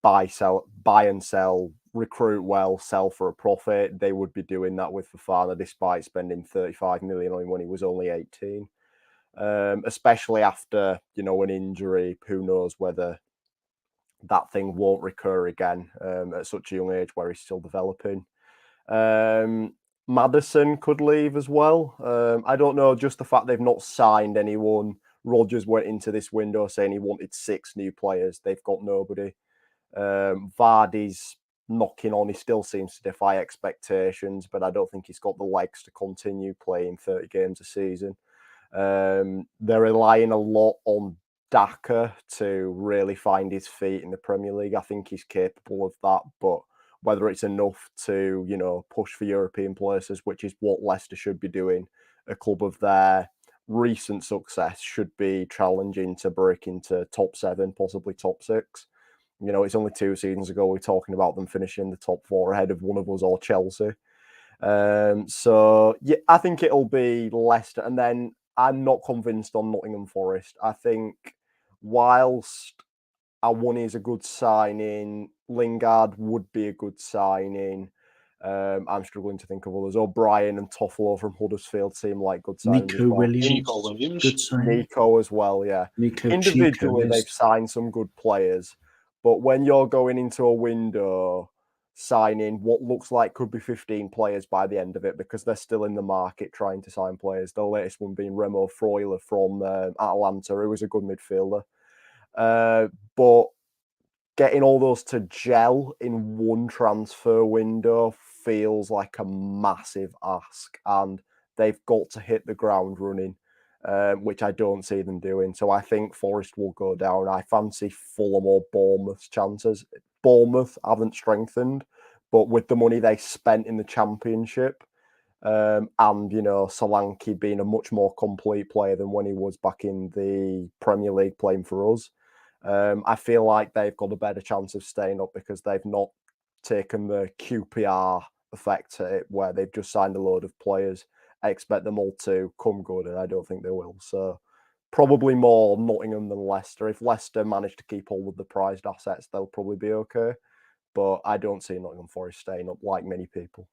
Buy and sell, recruit well, sell for a profit. They would be doing that with Fofana despite spending 35 million on him when he was only 18. Especially after, an injury. Who knows whether that thing won't recur again at such a young age where he's still developing. Maddison could leave as well. I don't know, just the fact they've not signed anyone. Rodgers went into this window saying he wanted 6 new players. They've got nobody. Vardy's knocking on. He still seems to defy expectations, but I don't think he's got the legs to continue playing 30 games a season. They're relying a lot on Daka to really find his feet in the Premier League. I think he's capable of that, but whether it's enough to, push for European places, which is what Leicester should be doing, a club of their recent success should be challenging to break into top 7, possibly top 6. It's only 2 seasons ago we were talking about them finishing the top 4 ahead of one of us or Chelsea. So yeah, I think it'll be Leicester, and then I'm not convinced on Nottingham Forest. I think whilst Awoniyi is a good signing, Lingard would be a good signing. I'm struggling to think of others. O'Brien and Toffolo from Huddersfield seem like good signings. Nico Williams. Nico Williams. Good signing. Nico as well, yeah. Individually, they've signed some good players. But when you're going into a window signing what looks like could be 15 players by the end of it, because they're still in the market trying to sign players. The latest one being Remo Freuler from Atalanta, who was a good midfielder. But getting all those to gel in one transfer window feels like a massive ask, and they've got to hit the ground running, which I don't see them doing. So I think Forest will go down. I fancy Fulham or Bournemouth's chances. Bournemouth haven't strengthened, but with the money they spent in the Championship, and Solanke being a much more complete player than when he was back in the Premier League playing for us, I feel like they've got a better chance of staying up because they've not taken the QPR effect at it, where they've just signed a load of players. I expect them all to come good, and I don't think they will. So probably more Nottingham than Leicester. If Leicester manage to keep all of the prized assets, they'll probably be okay. But I don't see Nottingham Forest staying up like many people.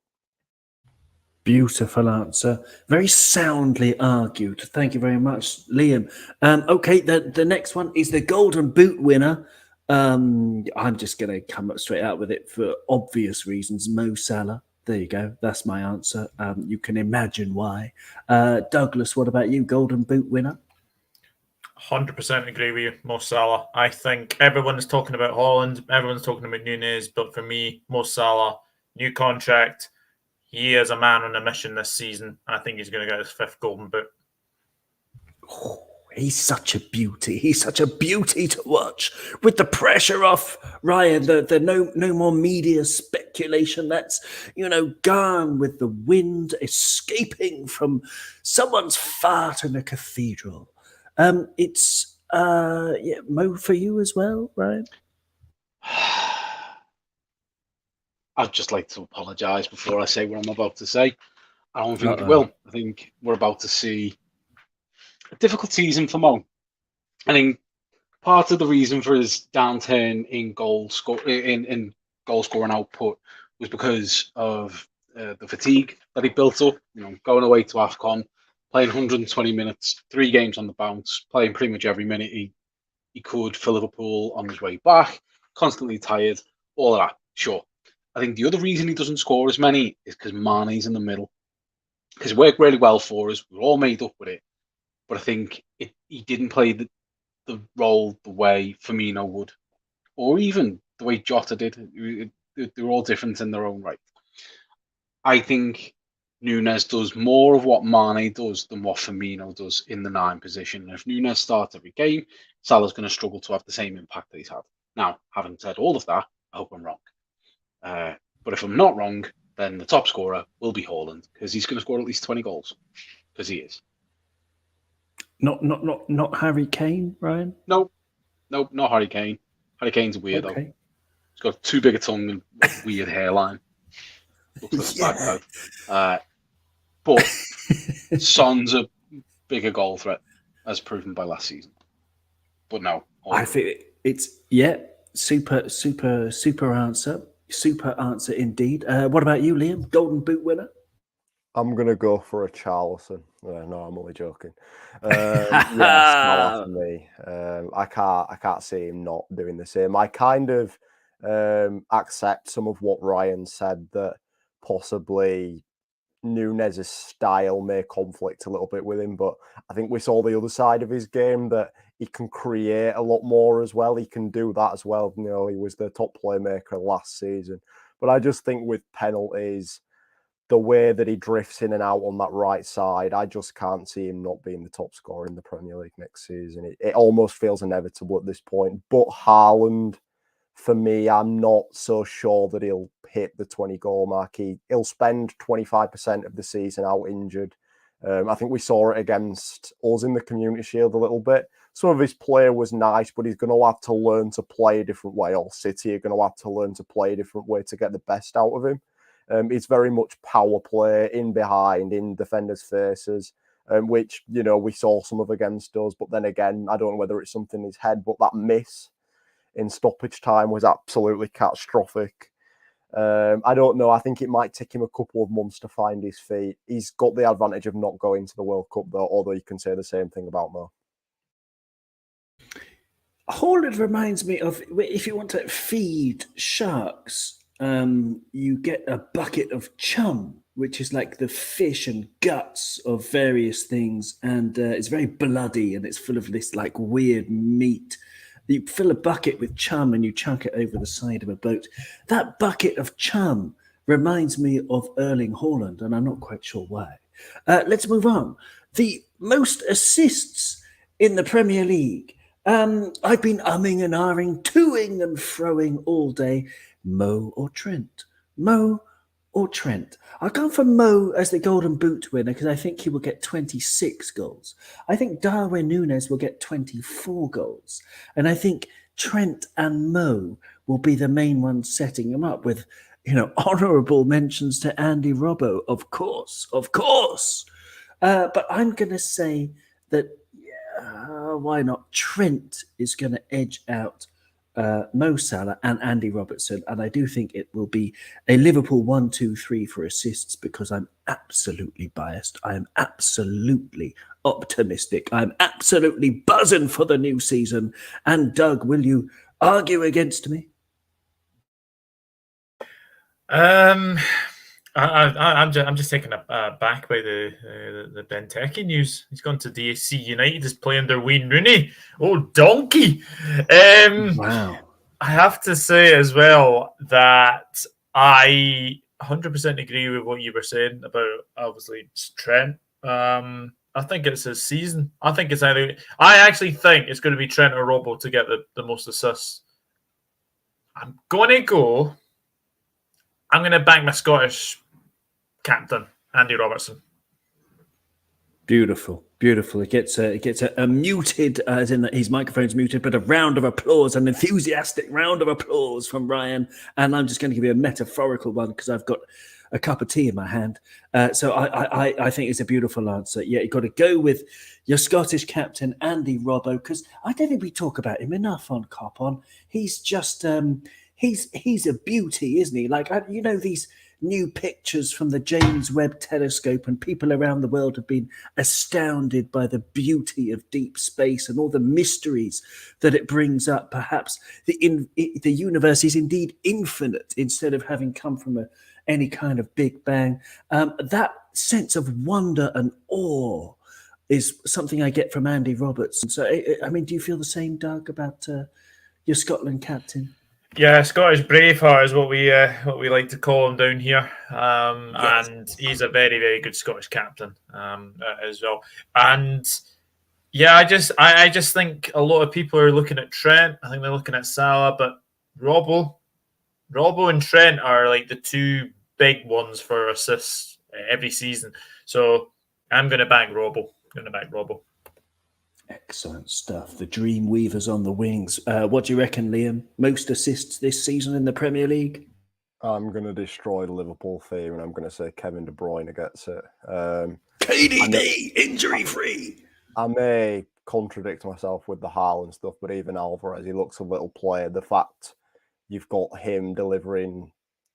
Beautiful answer. Very soundly argued. Thank you very much, Liam. Okay, the next one is the Golden Boot winner. I'm just going to come up straight out with it for obvious reasons. Mo Salah. There you go. That's my answer. You can imagine why. Douglas, what about you? Golden Boot winner? 100% agree with you, Mo Salah. I think everyone's talking about Holland, everyone's talking about Nunes, but for me, Mo Salah, new contract. He is a man on a mission this season. I think he's going to get his 5th Golden Boot. Oh, he's such a beauty. He's such a beauty to watch. With the pressure off, Ryan, the no more media speculation. That's, gone with the wind escaping from someone's fart in a cathedral. It's Mo for you as well, Ryan. I'd just like to apologise before I say what I'm about to say. I don't think it will. I think we're about to see a difficult season for Mo. I think part of the reason for his downturn in goal scoring output was because of the fatigue that he built up. Going away to AFCON, playing 120 minutes, 3 games on the bounce, playing pretty much every minute he could for Liverpool on his way back, constantly tired, all of that. Sure. I think the other reason he doesn't score as many is because Mane's in the middle. Because it worked really well for us. We're all made up with it. But I think he didn't play the role the way Firmino would. Or even the way Jota did. They're all different in their own right. I think Nunes does more of what Mane does than what Firmino does in the 9 position. And if Nunes starts every game, Salah's going to struggle to have the same impact that he's had. Now, having said all of that, I hope I'm wrong. But if I'm not wrong, then the top scorer will be Haaland because he's going to score at least 20 goals because he is. Not Harry Kane, Ryan? Nope, not Harry Kane. Harry Kane's a weirdo. Okay. He's got too big a tongue and a weird hairline. Looks like a bad guy. But Son's a bigger goal threat, as proven by last season. But no. I think it's, super answer. Super answer indeed. What about you, Liam? Golden Boot winner? I'm going to go for a Charleston. No, I'm only joking. Salah for me. I can't see him not doing the same. I kind of accept some of what Ryan said, that possibly Nunes' style may conflict a little bit with him, but I think we saw the other side of his game, that he can create a lot more as well. He can do that as well. He was the top playmaker last season. But I just think with penalties, the way that he drifts in and out on that right side, I just can't see him not being the top scorer in the Premier League next season. It almost feels inevitable at this point. But Haaland, for me, I'm not so sure that he'll hit the 20-goal mark. He'll spend 25% of the season out injured. I think we saw it against us in the Community Shield a little bit. Some of his play was nice, but he's going to have to learn to play a different way. Or City are going to have to learn to play a different way to get the best out of him. It's very much power play, in behind, in defenders' faces, which, we saw some of against us. But then again, I don't know whether it's something in his head, but that miss in stoppage time was absolutely catastrophic. I don't know. I think it might take him a couple of months to find his feet. He's got the advantage of not going to the World Cup, though, although you can say the same thing about Mo. Haaland reminds me of, if you want to feed sharks, you get a bucket of chum, which is like the fish and guts of various things, and it's very bloody and it's full of this like weird meat. You fill a bucket with chum and you chunk it over the side of a boat. That bucket of chum reminds me of Erling Haaland, and I'm not quite sure why. Let's move on. The most assists in the Premier League. I've been umming and ahhing, toing and froing all day. Mo or Trent? Mo or Trent? I'll go for Mo as the Golden Boot winner because I think he will get 26 goals. I think Darwin Núñez will get 24 goals. And I think Trent and Mo will be the main ones setting him up with, honourable mentions to Andy Robbo, of course. But I'm going to say that, why not? Trent is going to edge out Mo Salah and Andy Robertson, and I do think it will be a Liverpool 1-2-3 for assists because I'm absolutely biased. I am absolutely optimistic. I'm absolutely buzzing for the new season. And Doug, will you argue against me? I'm just taken aback by the Benteke news. He's gone to DC United. He's playing under Wayne Rooney. Oh, donkey! Wow. I have to say as well that I 100% agree with what you were saying about obviously Trent. I think it's his season. I think it's either. I actually think it's going to be Trent or Robbo to get the most assists. I'm going to go. I'm going to back my Scottish captain, Andy Robertson. Beautiful, beautiful. It gets a muted, as in his microphone's muted, but a round of applause, an enthusiastic round of applause from Ryan. And I'm just going to give you a metaphorical one because I've got a cup of tea in my hand. So I think it's a beautiful answer. Yeah, you've got to go with your Scottish captain, Andy Robbo, because I don't think we talk about him enough on Cop On. He's just he's a beauty, isn't he? Like, you know, these new pictures from the James Webb Telescope, and people around the world have been astounded by the beauty of deep space and all the mysteries that it brings up. Perhaps the universe is indeed infinite instead of having come from any kind of Big Bang. That sense of wonder and awe is something I get from Andy Robertson. So, I mean, do you feel the same, Doug, about your Scotland captain? Yeah, Scottish Braveheart is what we like to call him down here, Yes. and he's a very, very good Scottish captain as well. And yeah, I just think a lot of people are looking at Trent. I think they're looking at Salah, but Robbo and Trent are like the two big ones for assists every season. So I'm going to back Robbo. Excellent stuff. The Dream Weavers on the wings. What do you reckon, Liam? Most assists this season in the Premier League? I'm going to destroy the Liverpool theme, and I'm going to say Kevin De Bruyne gets it. KDB, injury-free. I may contradict myself with the Haaland stuff, but even Alvarez, he looks a little player. The fact you've got him delivering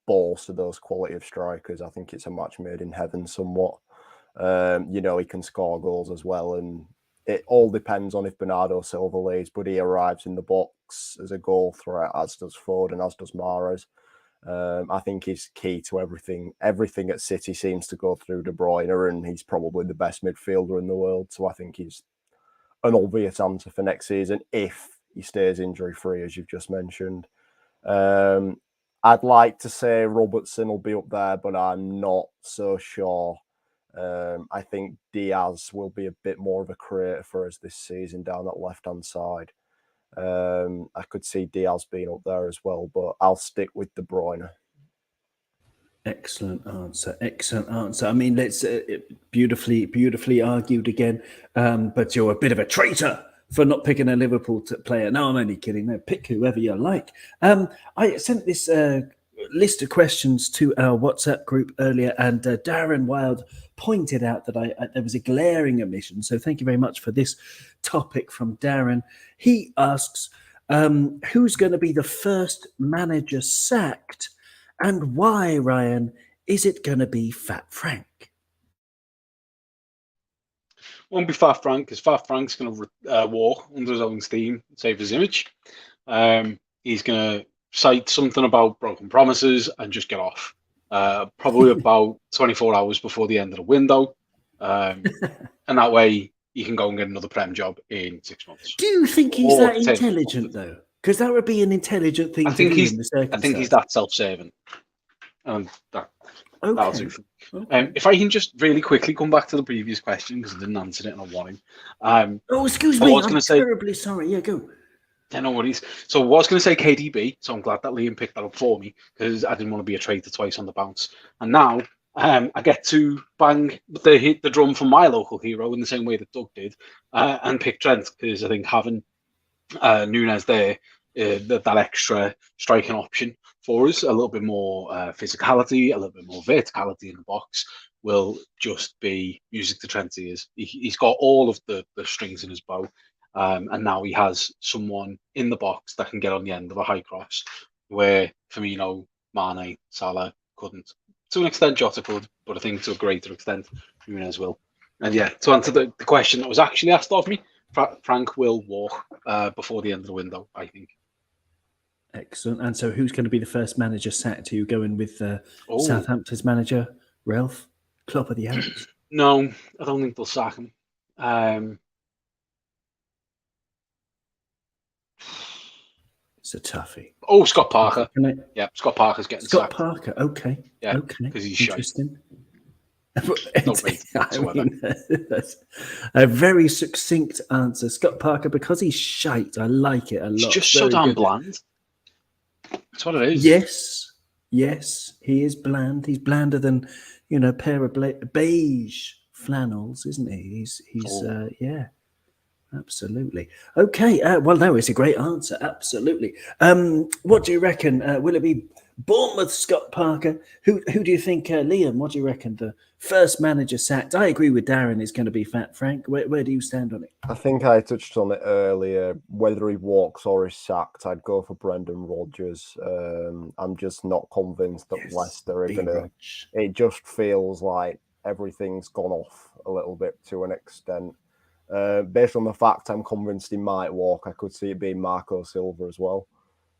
balls to those quality of strikers, I think it's a match made in heaven somewhat. You know, he can score goals as well, and it all depends on if Bernardo Silva leads, but he arrives in the box as a goal threat, as does Foden, as does Mahrez. I think he's key to everything. Everything at City seems to go through De Bruyne, and he's probably the best midfielder in the world. So I think he's an obvious answer for next season if he stays injury-free, as you've just mentioned. I'd like to say Robertson will be up there, but I'm not so sure. I think Diaz will be a bit more of a creator for us this season down that left-hand side. I could see Diaz being up there as well, but I'll stick with De Bruyne. Excellent answer. I mean, let's beautifully argued again. But you're a bit of a traitor for not picking a Liverpool player. No, I'm only kidding. No, pick whoever you like. I sent this list of questions to our WhatsApp group earlier, and Darren Wild pointed out that there was a glaring omission. So thank you very much for this topic from Darren. He asks, who's going to be the first manager sacked, and why, Ryan, is it going to be Fat Frank? Won't be Fat Frank, because Fat Frank's going to walk under his own steam, save his image. He's going to cite something about broken promises and just get off. Probably about 24 hours before the end of the window. And that way you can go and get another Prem job in 6 months. Do you think he's that intelligent, though? Because that would be an intelligent thing to do in the circumstances. I think he's that self-serving. And that'll do. Okay. If I can just really quickly come back to the previous question, because I didn't answer it and I want him. Excuse me. I'm terribly sorry. Yeah, go. Yeah, no worries. So I was going to say KDB, so I'm glad that Liam picked that up for me, because I didn't want to be a traitor twice on the bounce. And now I get to bang the drum for my local hero in the same way that Doug did, and pick Trent, because I think having Nunes there, that extra striking option for us, a little bit more physicality, a little bit more verticality in the box, will just be music to Trent's ears. He's got all of the strings in his bow. And now he has someone in the box that can get on the end of a high cross, where Firmino, Mane, Salah couldn't. To an extent, Jota could, but I think to a greater extent, Jimenez will. And yeah, to answer the question that was actually asked of me, Frank will walk before the end of the window, I think. Excellent. And so who's going to be the first manager sacked? Are you going with Oh. Southampton's manager, Ralph? Klopp of the Oaks? No, I don't think they'll sack him. It's a toughie. Oh, Scott Parker. Can I- Yeah, Scott Parker's getting Scott sacked. Parker. Okay. Yeah, Okay. because he's shite. Interesting. Not rated whatsoever. That's a very succinct answer. Scott Parker, because he's shite. I like it a lot. He's just so Very damn good. bland. That's what it is. Yes, he is bland. He's blander than a pair of beige flannels, isn't he? He's yeah, absolutely. Okay, well, no, it's a great answer. Absolutely. What do you reckon? Will it be Bournemouth, Scott Parker? Who do you think, Liam? What do you reckon? The first manager sacked. I agree with Darren. It's going to be Fat Frank. Where do you stand on it? I think I touched on it earlier. Whether he walks or is sacked, I'd go for Brendan Rodgers. I'm just not convinced that Yes, Leicester are going to. B-Rog. It just feels like everything's gone off a little bit to an extent. Based on the fact I'm convinced he might walk, I could see it being Marco Silva as well.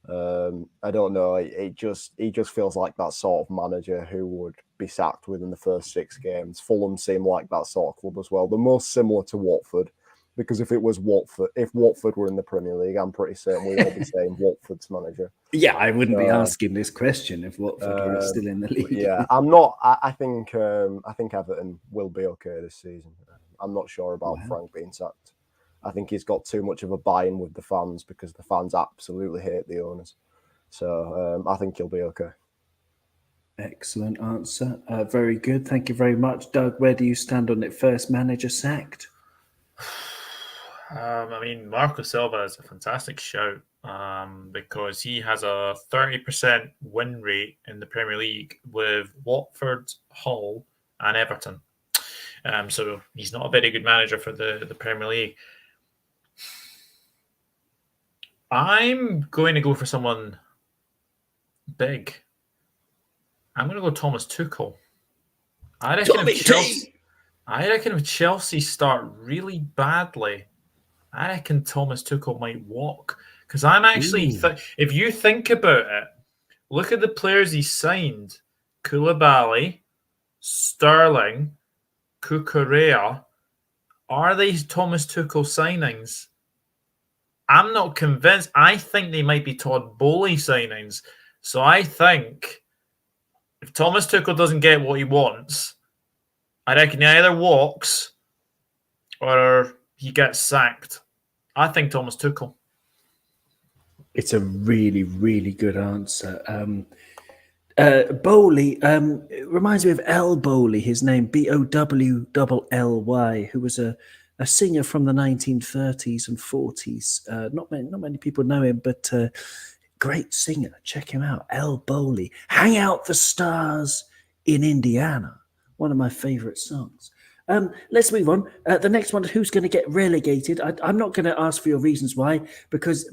I don't know. He just feels like that sort of manager who would be sacked within the first 6 games. Fulham seem like that sort of club as well. The most similar to Watford, because if Watford were in the Premier League, I'm pretty certain we'd all be saying Watford's manager. Yeah, I wouldn't be asking this question if Watford were still in the league. Yeah, I'm not. I think Everton will be okay this season. I'm not sure about Frank being sacked. I think he's got too much of a buy-in with the fans because the fans absolutely hate the owners. So I think he'll be okay. Excellent answer. Very good. Thank you very much. Doug, where do you stand on it? First manager sacked? I mean, Marco Silva is a fantastic shout because he has a 30% win rate in the Premier League with Watford, Hull, and Everton. So he's not a very good manager for the Premier League. I'm going to go for someone big. I'm going to go Thomas Tuchel. I reckon if Chelsea start really badly, I reckon Thomas Tuchel might walk. Because I'm actually, if you think about it, look at the players he signed. Koulibaly, Sterling, Cucurella. Are these Thomas Tuchel signings? I'm not convinced. I think they might be Todd Bowley signings. So I think if Thomas Tuchel doesn't get what he wants, I reckon he either walks or he gets sacked. I think Thomas Tuchel. It's a really, really good answer. Bowley it reminds me of L. Bowley, his name, Bowlly, who was a singer from the 1930s and 40s. Not many people know him, but great singer. Check him out, L. Bowley. Hang Out the Stars in Indiana. One of my favorite songs. Let's move on. The next one, who's going to get relegated? I'm not going to ask for your reasons why, because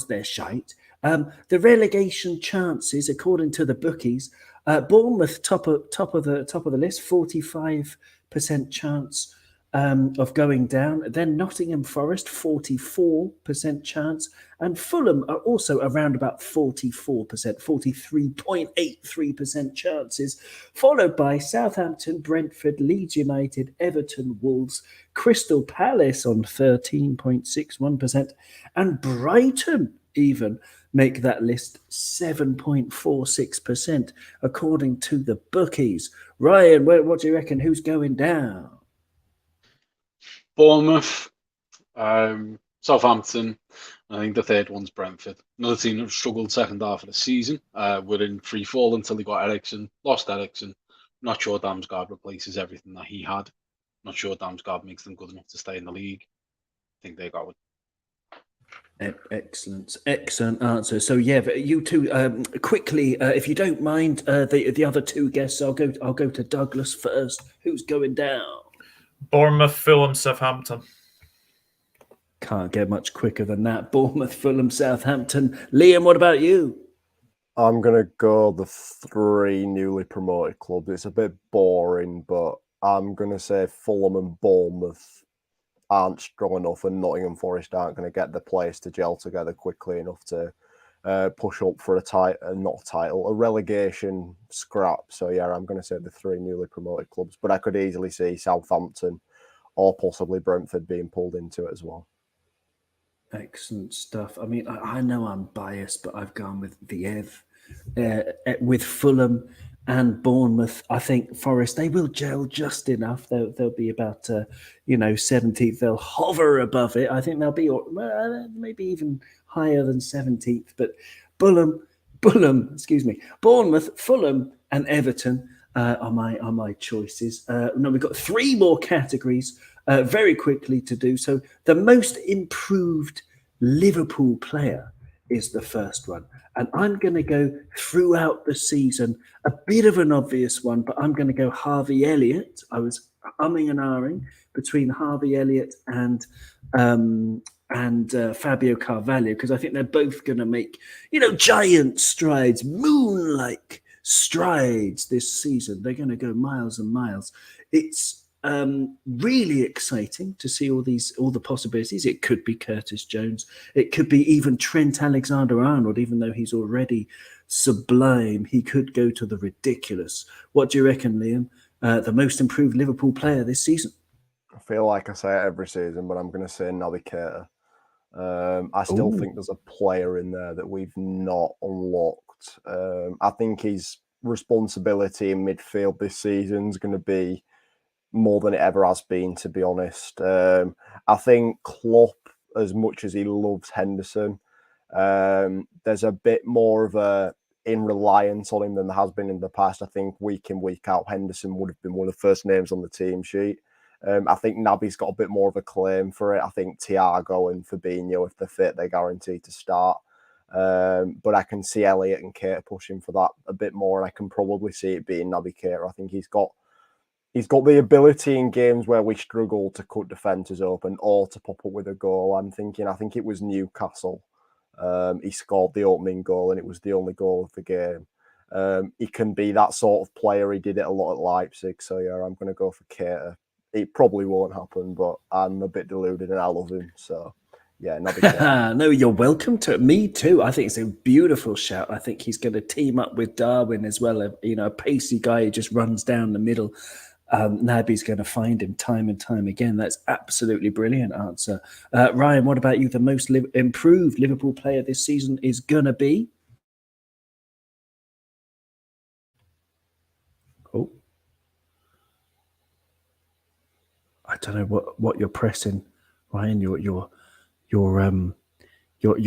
they're shite. The relegation chances, according to the bookies, Bournemouth top of the list, 45% chance of going down. Then Nottingham Forest, 44% chance, and Fulham are also around about 44%, 43.83% chances, followed by Southampton, Brentford, Leeds United, Everton, Wolves, Crystal Palace on 13.61%, and Brighton even make that list 7.46%, according to the bookies. Ryan, what do you reckon? Who's going down? Bournemouth, Southampton. I think the third one's Brentford. Another team that struggled second half of the season. Were in free fall until they got Ericsson. Lost Ericsson. Not sure Damsgaard replaces everything that he had. Not sure Damsgaard makes them good enough to stay in the league. I think they got it. Excellent answer. So yeah, you two quickly, if you don't mind, the other two guests. I'll go to Douglas first. Who's going down? Bournemouth, Fulham, Southampton. Can't get much quicker than that. Bournemouth, Fulham, Southampton. Liam, what about you? I'm going to go the 3 newly promoted clubs. It's a bit boring, but I'm going to say Fulham and Bournemouth aren't strong enough, and Nottingham Forest aren't going to get the players to gel together quickly enough to push up for a relegation scrap. So, yeah, I'm going to say the 3 newly promoted clubs, but I could easily see Southampton or possibly Brentford being pulled into it as well. Excellent stuff. I mean, I know I'm biased, but I've gone with Viev. With Fulham and Bournemouth, I think Forest, they will gel just enough. They'll be about, 17th. They'll hover above it. I think they'll be maybe even higher than 17th. But Bournemouth, Fulham and Everton are my choices. Now we've got 3 more categories very quickly to do. So the most improved Liverpool player is the first one. And I'm going to go throughout the season, a bit of an obvious one, but I'm going to go Harvey Elliott. I was umming and ahhing between Harvey Elliott and Fabio Carvalho, because I think they're both going to make, giant strides, moon-like strides this season. They're going to go miles and miles. It's really exciting to see all the possibilities. It could be Curtis Jones. It could be even Trent Alexander-Arnold, even though he's already sublime. He could go to the ridiculous. What do you reckon, Liam? The most improved Liverpool player this season? I feel like I say it every season, but I'm going to say Naby Keita. I still think there's a player in there that we've not unlocked. I think his responsibility in midfield this season is going to be more than it ever has been, to be honest. I think Klopp, as much as he loves Henderson, there's a bit more of a reliance on him than there has been in the past. I think week in, week out, Henderson would have been one of the first names on the team sheet. I think Naby's got a bit more of a claim for it. I think Thiago and Fabinho, if they're fit, they're guaranteed to start. But I can see Elliott and Keita pushing for that a bit more, and I can probably see it being Naby Keita. I think he's got the ability in games where we struggle to cut defenders open or to pop up with a goal. I think it was Newcastle. He scored the opening goal and it was the only goal of the game. He can be that sort of player. He did it a lot at Leipzig. So, yeah, I'm going to go for Keita. It probably won't happen, but I'm a bit deluded and I love him. So, yeah, Naby Keita. No, you're welcome to it. Me too. I think it's a beautiful shout. I think he's going to team up with Darwin as well. A pacey guy who just runs down the middle. Naby's going to find him time and time again. That's absolutely brilliant answer. Ryan, what about you? The most improved Liverpool player this season is going to be? Oh, I don't know what you're pressing, Ryan. You're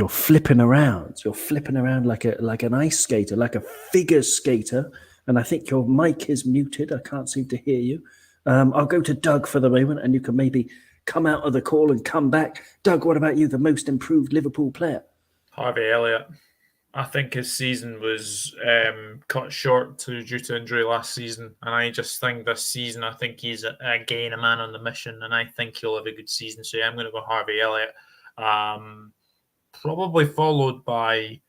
flipping around. You're flipping around like an ice skater, like a figure skater. And I think your mic is muted. I can't seem to hear you. I'll go to Doug for the moment, and you can maybe come out of the call and come back. Doug, what about you, the most improved Liverpool player? Harvey Elliott. I think his season was cut short due to injury last season. And I just think this season, I think he's, again, a man on the mission. And I think he'll have a good season. So, yeah, I'm going to go Harvey Elliott. Probably followed by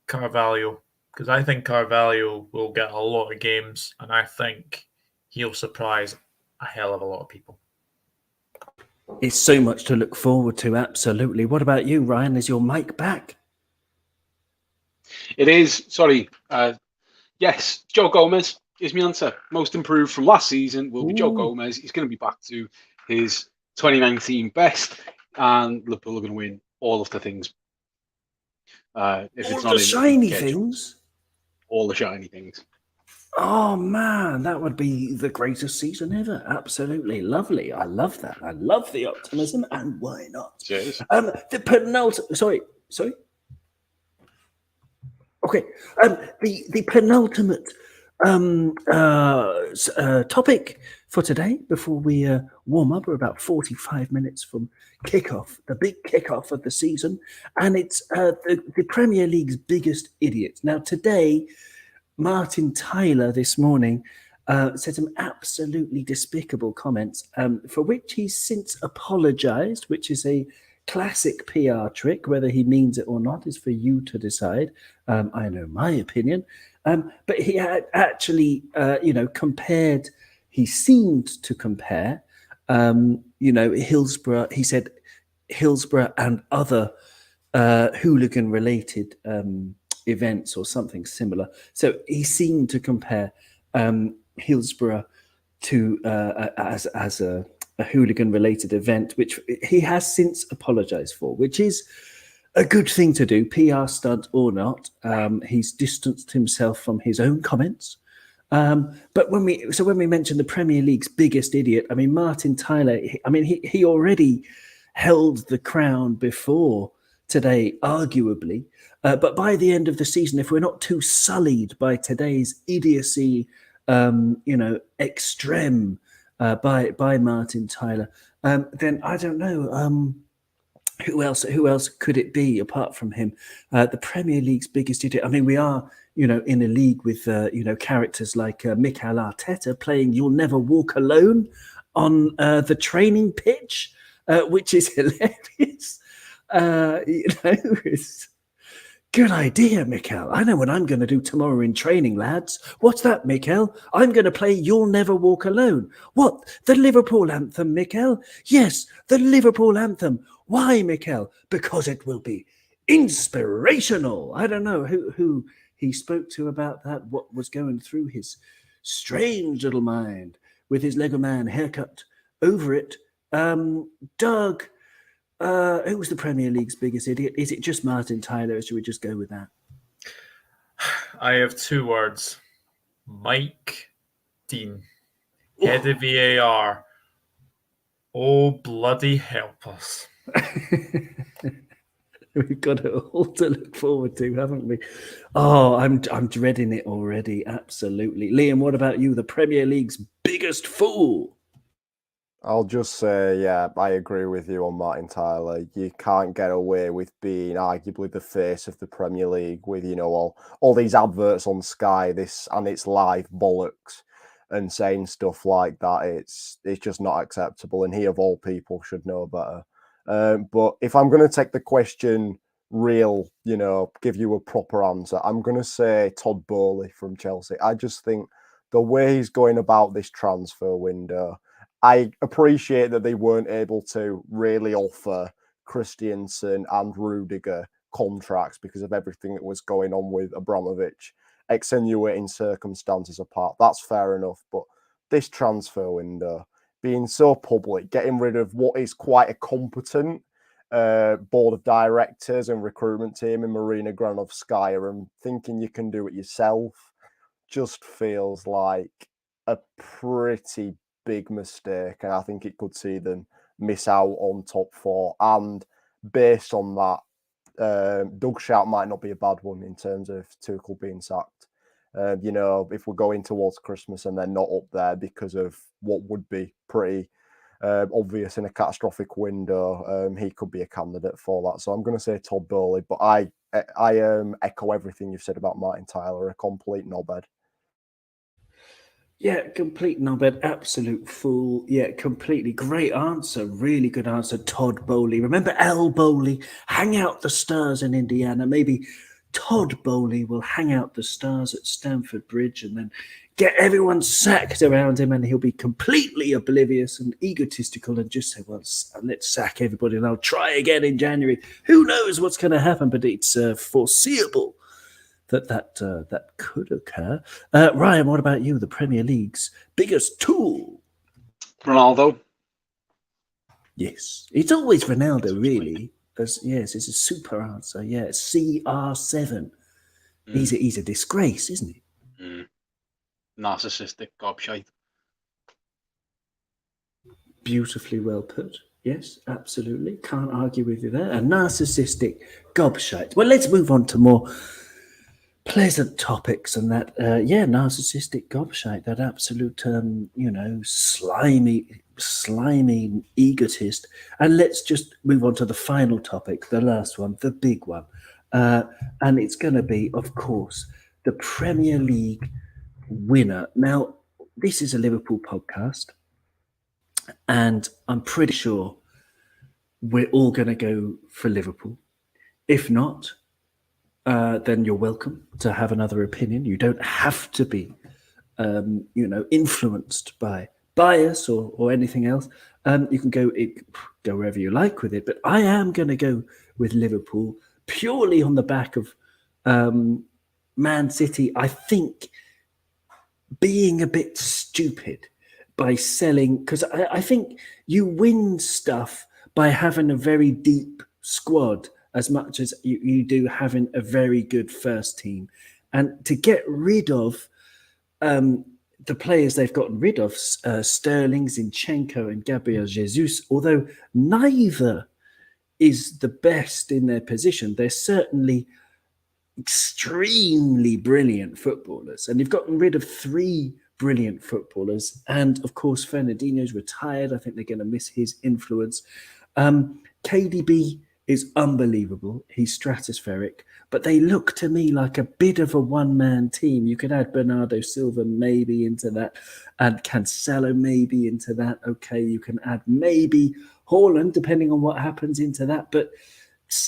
Carvalho, because I think Carvalho will get a lot of games, and I think he'll surprise a hell of a lot of people. It's so much to look forward to, absolutely. What about you, Ryan? Is your mic back? It is. Sorry. Yes, Joe Gomez is my answer. Most improved from last season will be Joe Gomez. He's going to be back to his 2019 best, and Liverpool are going to win all of the things. All the shiny things? All the shiny things. Oh, man, that would be the greatest season ever. Absolutely lovely. I love that. I love the optimism, and why not? Cheers. The penultimate... Sorry. Okay. The penultimate topic for today, before we warm up, we're about 45 minutes from kickoff, the big kickoff of the season, and it's the Premier League's biggest idiots. Now, today, Martin Tyler this morning said some absolutely despicable comments, for which he's since apologised, which is a classic PR trick. Whether he means it or not is for you to decide. I know my opinion. But he had actually, compared. He seemed to compare, Hillsborough. He said Hillsborough and other hooligan-related events or something similar. So he seemed to compare Hillsborough to as a hooligan-related event, which he has since apologised for, which is a good thing to do, PR stunt or not. He's distanced himself from his own comments. But when we mention the Premier League's biggest idiot, I mean, Martin Tyler, he already held the crown before today, arguably. But by the end of the season, if we're not too sullied by today's idiocy, extreme by Martin Tyler, then I don't know. Who else could it be apart from him? The Premier League's biggest idiot. I mean, we are, in a league with, characters like Mikel Arteta playing "You'll Never Walk Alone" on the training pitch, which is hilarious. It's good idea, Mikel. I know what I'm going to do tomorrow in training, lads. What's that, Mikel? I'm going to play "You'll Never Walk Alone." What? The Liverpool anthem, Mikel? Yes, the Liverpool anthem. Why, Mikel? Because it will be inspirational. I don't know who he spoke to about that, what was going through his strange little mind with his Lego Man haircut over it. Doug, who was the Premier League's biggest idiot? Is it just Martin Tyler, or should we just go with that? I have two words. Mike Dean, head of VAR. Oh, bloody help us. We've got it all to look forward to, haven't we? Oh, I'm dreading it already. Absolutely. Liam, what about you? The Premier League's biggest fool. I'll just say, yeah, I agree with you on Martin Tyler. You can't get away with being arguably the face of the Premier League with, all these adverts on Sky, and it's live bollocks, and saying stuff like that. It's just not acceptable, and he of all people should know better. But if I'm going to take the question real, give you a proper answer, I'm going to say Todd Bowley from Chelsea. I just think the way he's going about this transfer window, I appreciate that they weren't able to really offer Christiansen and Rudiger contracts because of everything that was going on with Abramovich, extenuating circumstances apart. That's fair enough. But this transfer window, being so public, getting rid of what is quite a competent board of directors and recruitment team in Marina Granovskaya and thinking you can do it yourself, just feels like a pretty big mistake. And I think it could see them miss out on top four. And based on that, Doug Shout might not be a bad one in terms of Tuchel being sacked. If we're going towards Christmas and they're not up there because of what would be pretty obvious in a catastrophic window, he could be a candidate for that. So I'm going to say Todd Bowley, but I echo everything you've said about Martin Tyler, a complete knobhead. Yeah, complete knobhead, absolute fool. Yeah, completely. Great answer. Really good answer, Todd Bowley. Remember Al Bowley? Hang out the stars in Indiana. Maybe Todd Bowley will hang out the stars at Stamford Bridge and then get everyone sacked around him, and he'll be completely oblivious and egotistical and just say, well, let's sack everybody and I'll try again in January. Who knows what's going to happen, but it's foreseeable that could occur. Ryan, what about you? The Premier League's biggest tool? Ronaldo. Yes. It's always Ronaldo, really. Yes, it's a super answer. Yeah, CR7. He's a disgrace, isn't he? Narcissistic gobshite. Beautifully well put. Yes, absolutely. Can't argue with you there. A narcissistic gobshite. Well, let's move on to more pleasant topics and that. Narcissistic gobshite. That absolute, slimy egotist. And let's just move on to the final topic, the last one, the big one. And it's going to be, of course, the Premier League winner. Now, this is a Liverpool podcast, and I'm pretty sure we're all going to go for Liverpool. If not, then you're welcome to have another opinion. You don't have to be, influenced by bias or anything else. You can go wherever you like with it. But I am going to go with Liverpool purely on the back of Man City. I think being a bit stupid by selling, because I think you win stuff by having a very deep squad as much as you do having a very good first team. And to get rid of the players they've gotten rid of, Sterling, Zinchenko and Gabriel Jesus, although neither is the best in their position, they're certainly extremely brilliant footballers. And they've gotten rid of 3 brilliant footballers. And of course, Fernandinho's retired. I think they're going to miss his influence. KDB is unbelievable. He's stratospheric. But they look to me like a bit of a one-man team. You could add Bernardo Silva maybe into that, and Cancelo maybe into that. Okay, you can add maybe Haaland, depending on what happens into that. But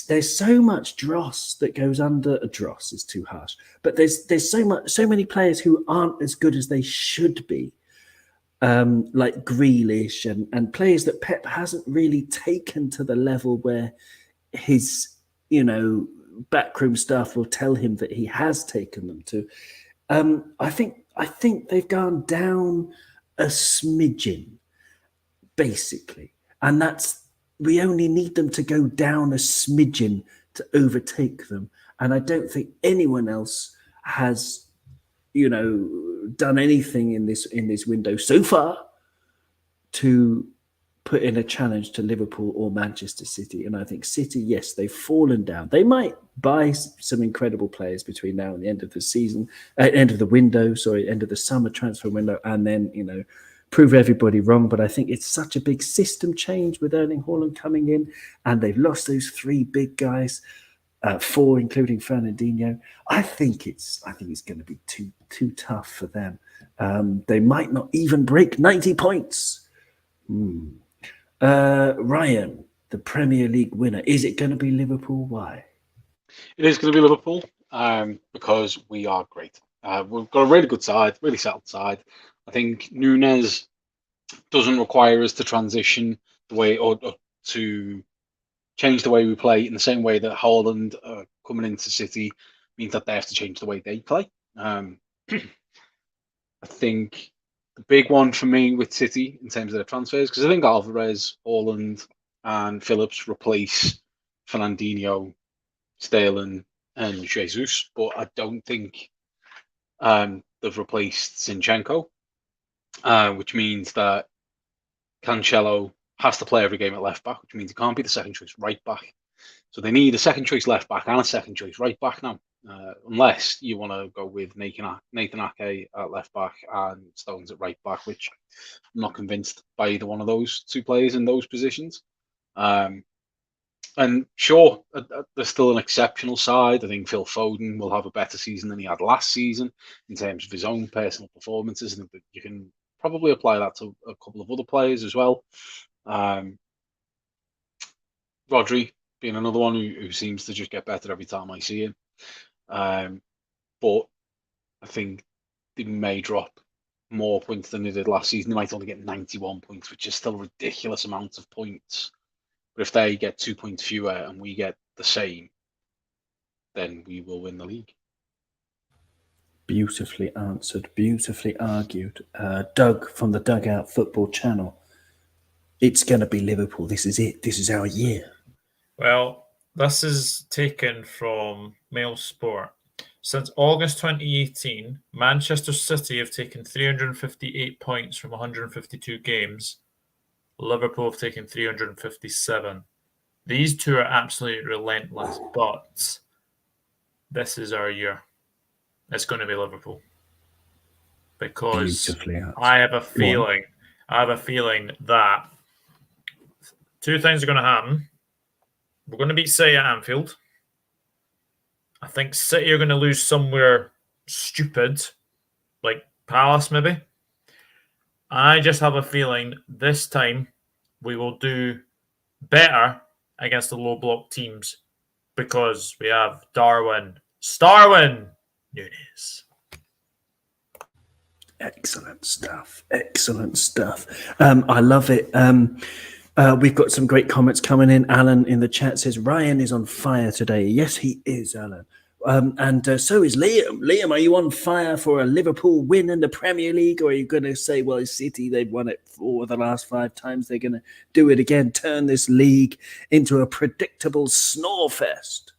there's so much dross that goes under. Dross is too harsh, but there's so many players who aren't as good as they should be, like Grealish and players that Pep hasn't really taken to the level where his backroom staff will tell him that he has taken them to. I think they've gone down a smidgen, basically, and we only need them to go down a smidgen to overtake them. And I don't think anyone else has, done anything in this window so far to put in a challenge to Liverpool or Manchester City. And I think City, yes, they've fallen down. They might buy some incredible players between now and the end of the season, end of the summer transfer window, and then, prove everybody wrong. But I think it's such a big system change with Erling Haaland coming in, and they've lost those 3 big guys, 4 including Fernandinho. I think it's going to be too tough for them. They might not even break 90 points. Ryan, the Premier League winner, is it going to be Liverpool? Why? It is going to be Liverpool because we are great. We've got a really good side, really settled side. I think Núñez doesn't require us to transition the way or to change the way we play in the same way that Haaland coming into City means that they have to change the way they play. I think the big one for me with City in terms of their transfers, because I think Alvarez, Haaland and Phillips replace Fernandinho, Sterling and Jesus, but I don't think they've replaced Zinchenko. Which means that Cancelo has to play every game at left back, which means he can't be the second choice right back. So they need a second choice left back and a second choice right back now, unless you want to go with Nathan Ake at left back and Stones at right back, which I'm not convinced by either one of those 2 players in those positions. And sure, there's still an exceptional side. I think Phil Foden will have a better season than he had last season in terms of his own personal performances. And you can probably apply that to a couple of other players as well. Rodri being another one who seems to just get better every time I see him. But I think they may drop more points than they did last season. They might only get 91 points, which is still a ridiculous amount of points. But if they get 2 points fewer and we get the same, then we will win the league. Beautifully answered, beautifully argued. Doug from the Dugout Football Channel. It's going to be Liverpool. This is it. This is our year. Well, this is taken from Mail Sport. Since August 2018, Manchester City have taken 358 points from 152 games. Liverpool have taken 357. These 2 are absolutely relentless, but this is our year. It's going to be Liverpool. Because I have a feeling that 2 things are going to happen. We're going to beat City at Anfield. I think City are going to lose somewhere stupid, like Palace maybe. I just have a feeling this time we will do better against the low block teams because we have Starwin Nunes. Excellent stuff. Excellent stuff. I love it. We've got some great comments coming in. Alan in the chat says, Ryan is on fire today. Yes, he is, Alan. And so is Liam. Liam, are you on fire for a Liverpool win in the Premier League? Or are you going to say, well, City, they've won it 4 of the last 5 times. They're going to do it again, turn this league into a predictable snore fest?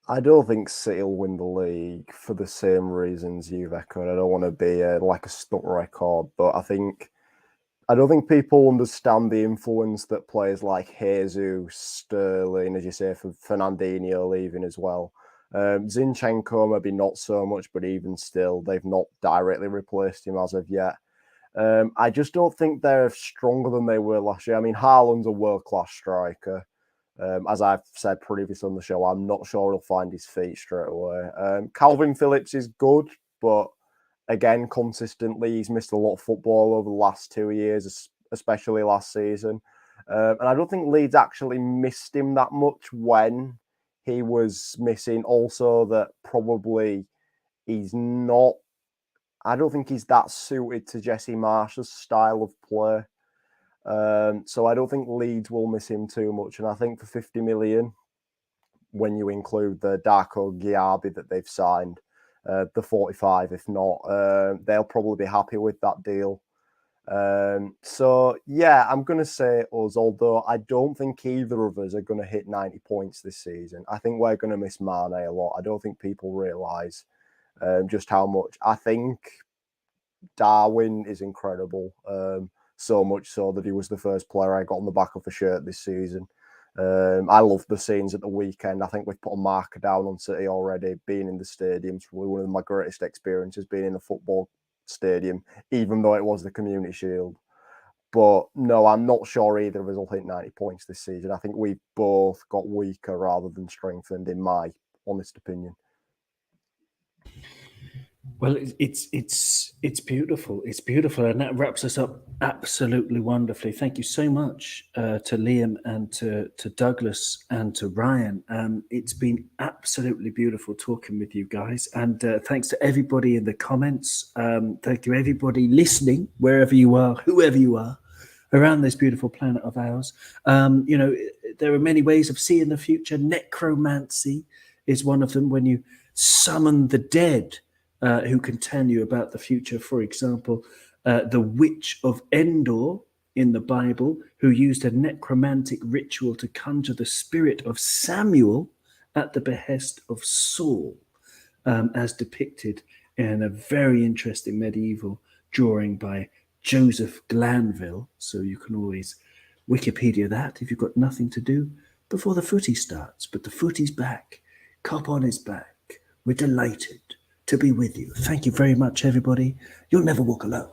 I don't think City will win the league for the same reasons you've echoed. I don't want to be like a stuck record, but I don't think people understand the influence that players like Jesus, Sterling, as you say, for Fernandinho leaving as well. Zinchenko maybe not so much, but even still, they've not directly replaced him as of yet. I just don't think they're stronger than they were last year. I mean, Haaland's a world-class striker. As I've said previously on the show, I'm not sure he'll find his feet straight away. Calvin Phillips is good, but again, consistently, he's missed a lot of football over the last 2 years, especially last season. And I don't think Leeds actually missed him that much when he was missing. Also, that probably he's not... I don't think he's that suited to Jesse Marsh's style of play. So I don't think Leeds will miss him too much. And I think for 50 million, when you include the Darko Giabi that they've signed, the 45, if not, they'll probably be happy with that deal. So, yeah, I'm going to say us, although I don't think either of us are going to hit 90 points this season. I think we're going to miss Mane a lot. I don't think people realise just how much. I think Darwin is incredible, so much so that he was the first player I got on the back of a shirt this season. I love the scenes at the weekend. I think we've put a marker down on City already. Being in the stadium's probably one of my greatest experiences, being in a football stadium, even though it was the Community Shield. But no, I'm not sure either of us will hit 90 points this season. I think we've both got weaker rather than strengthened, in my honest opinion. Well, it's beautiful. It's beautiful, and that wraps us up absolutely wonderfully. Thank you so much to Liam and to Douglas and to Ryan. It's been absolutely beautiful talking with you guys, and thanks to everybody in the comments. Thank you everybody listening, wherever you are, whoever you are, around this beautiful planet of ours. You know, there are many ways of seeing the future. Necromancy is one of them. When you summon the dead, who can tell you about the future. For example, the Witch of Endor in the Bible, who used a necromantic ritual to conjure the spirit of Samuel at the behest of Saul, as depicted in a very interesting medieval drawing by Joseph Glanville. So you can always Wikipedia that if you've got nothing to do before the footy starts. But the footy's back. Cop on is back. We're delighted to be with you. Thank you very much, everybody. You'll never walk alone.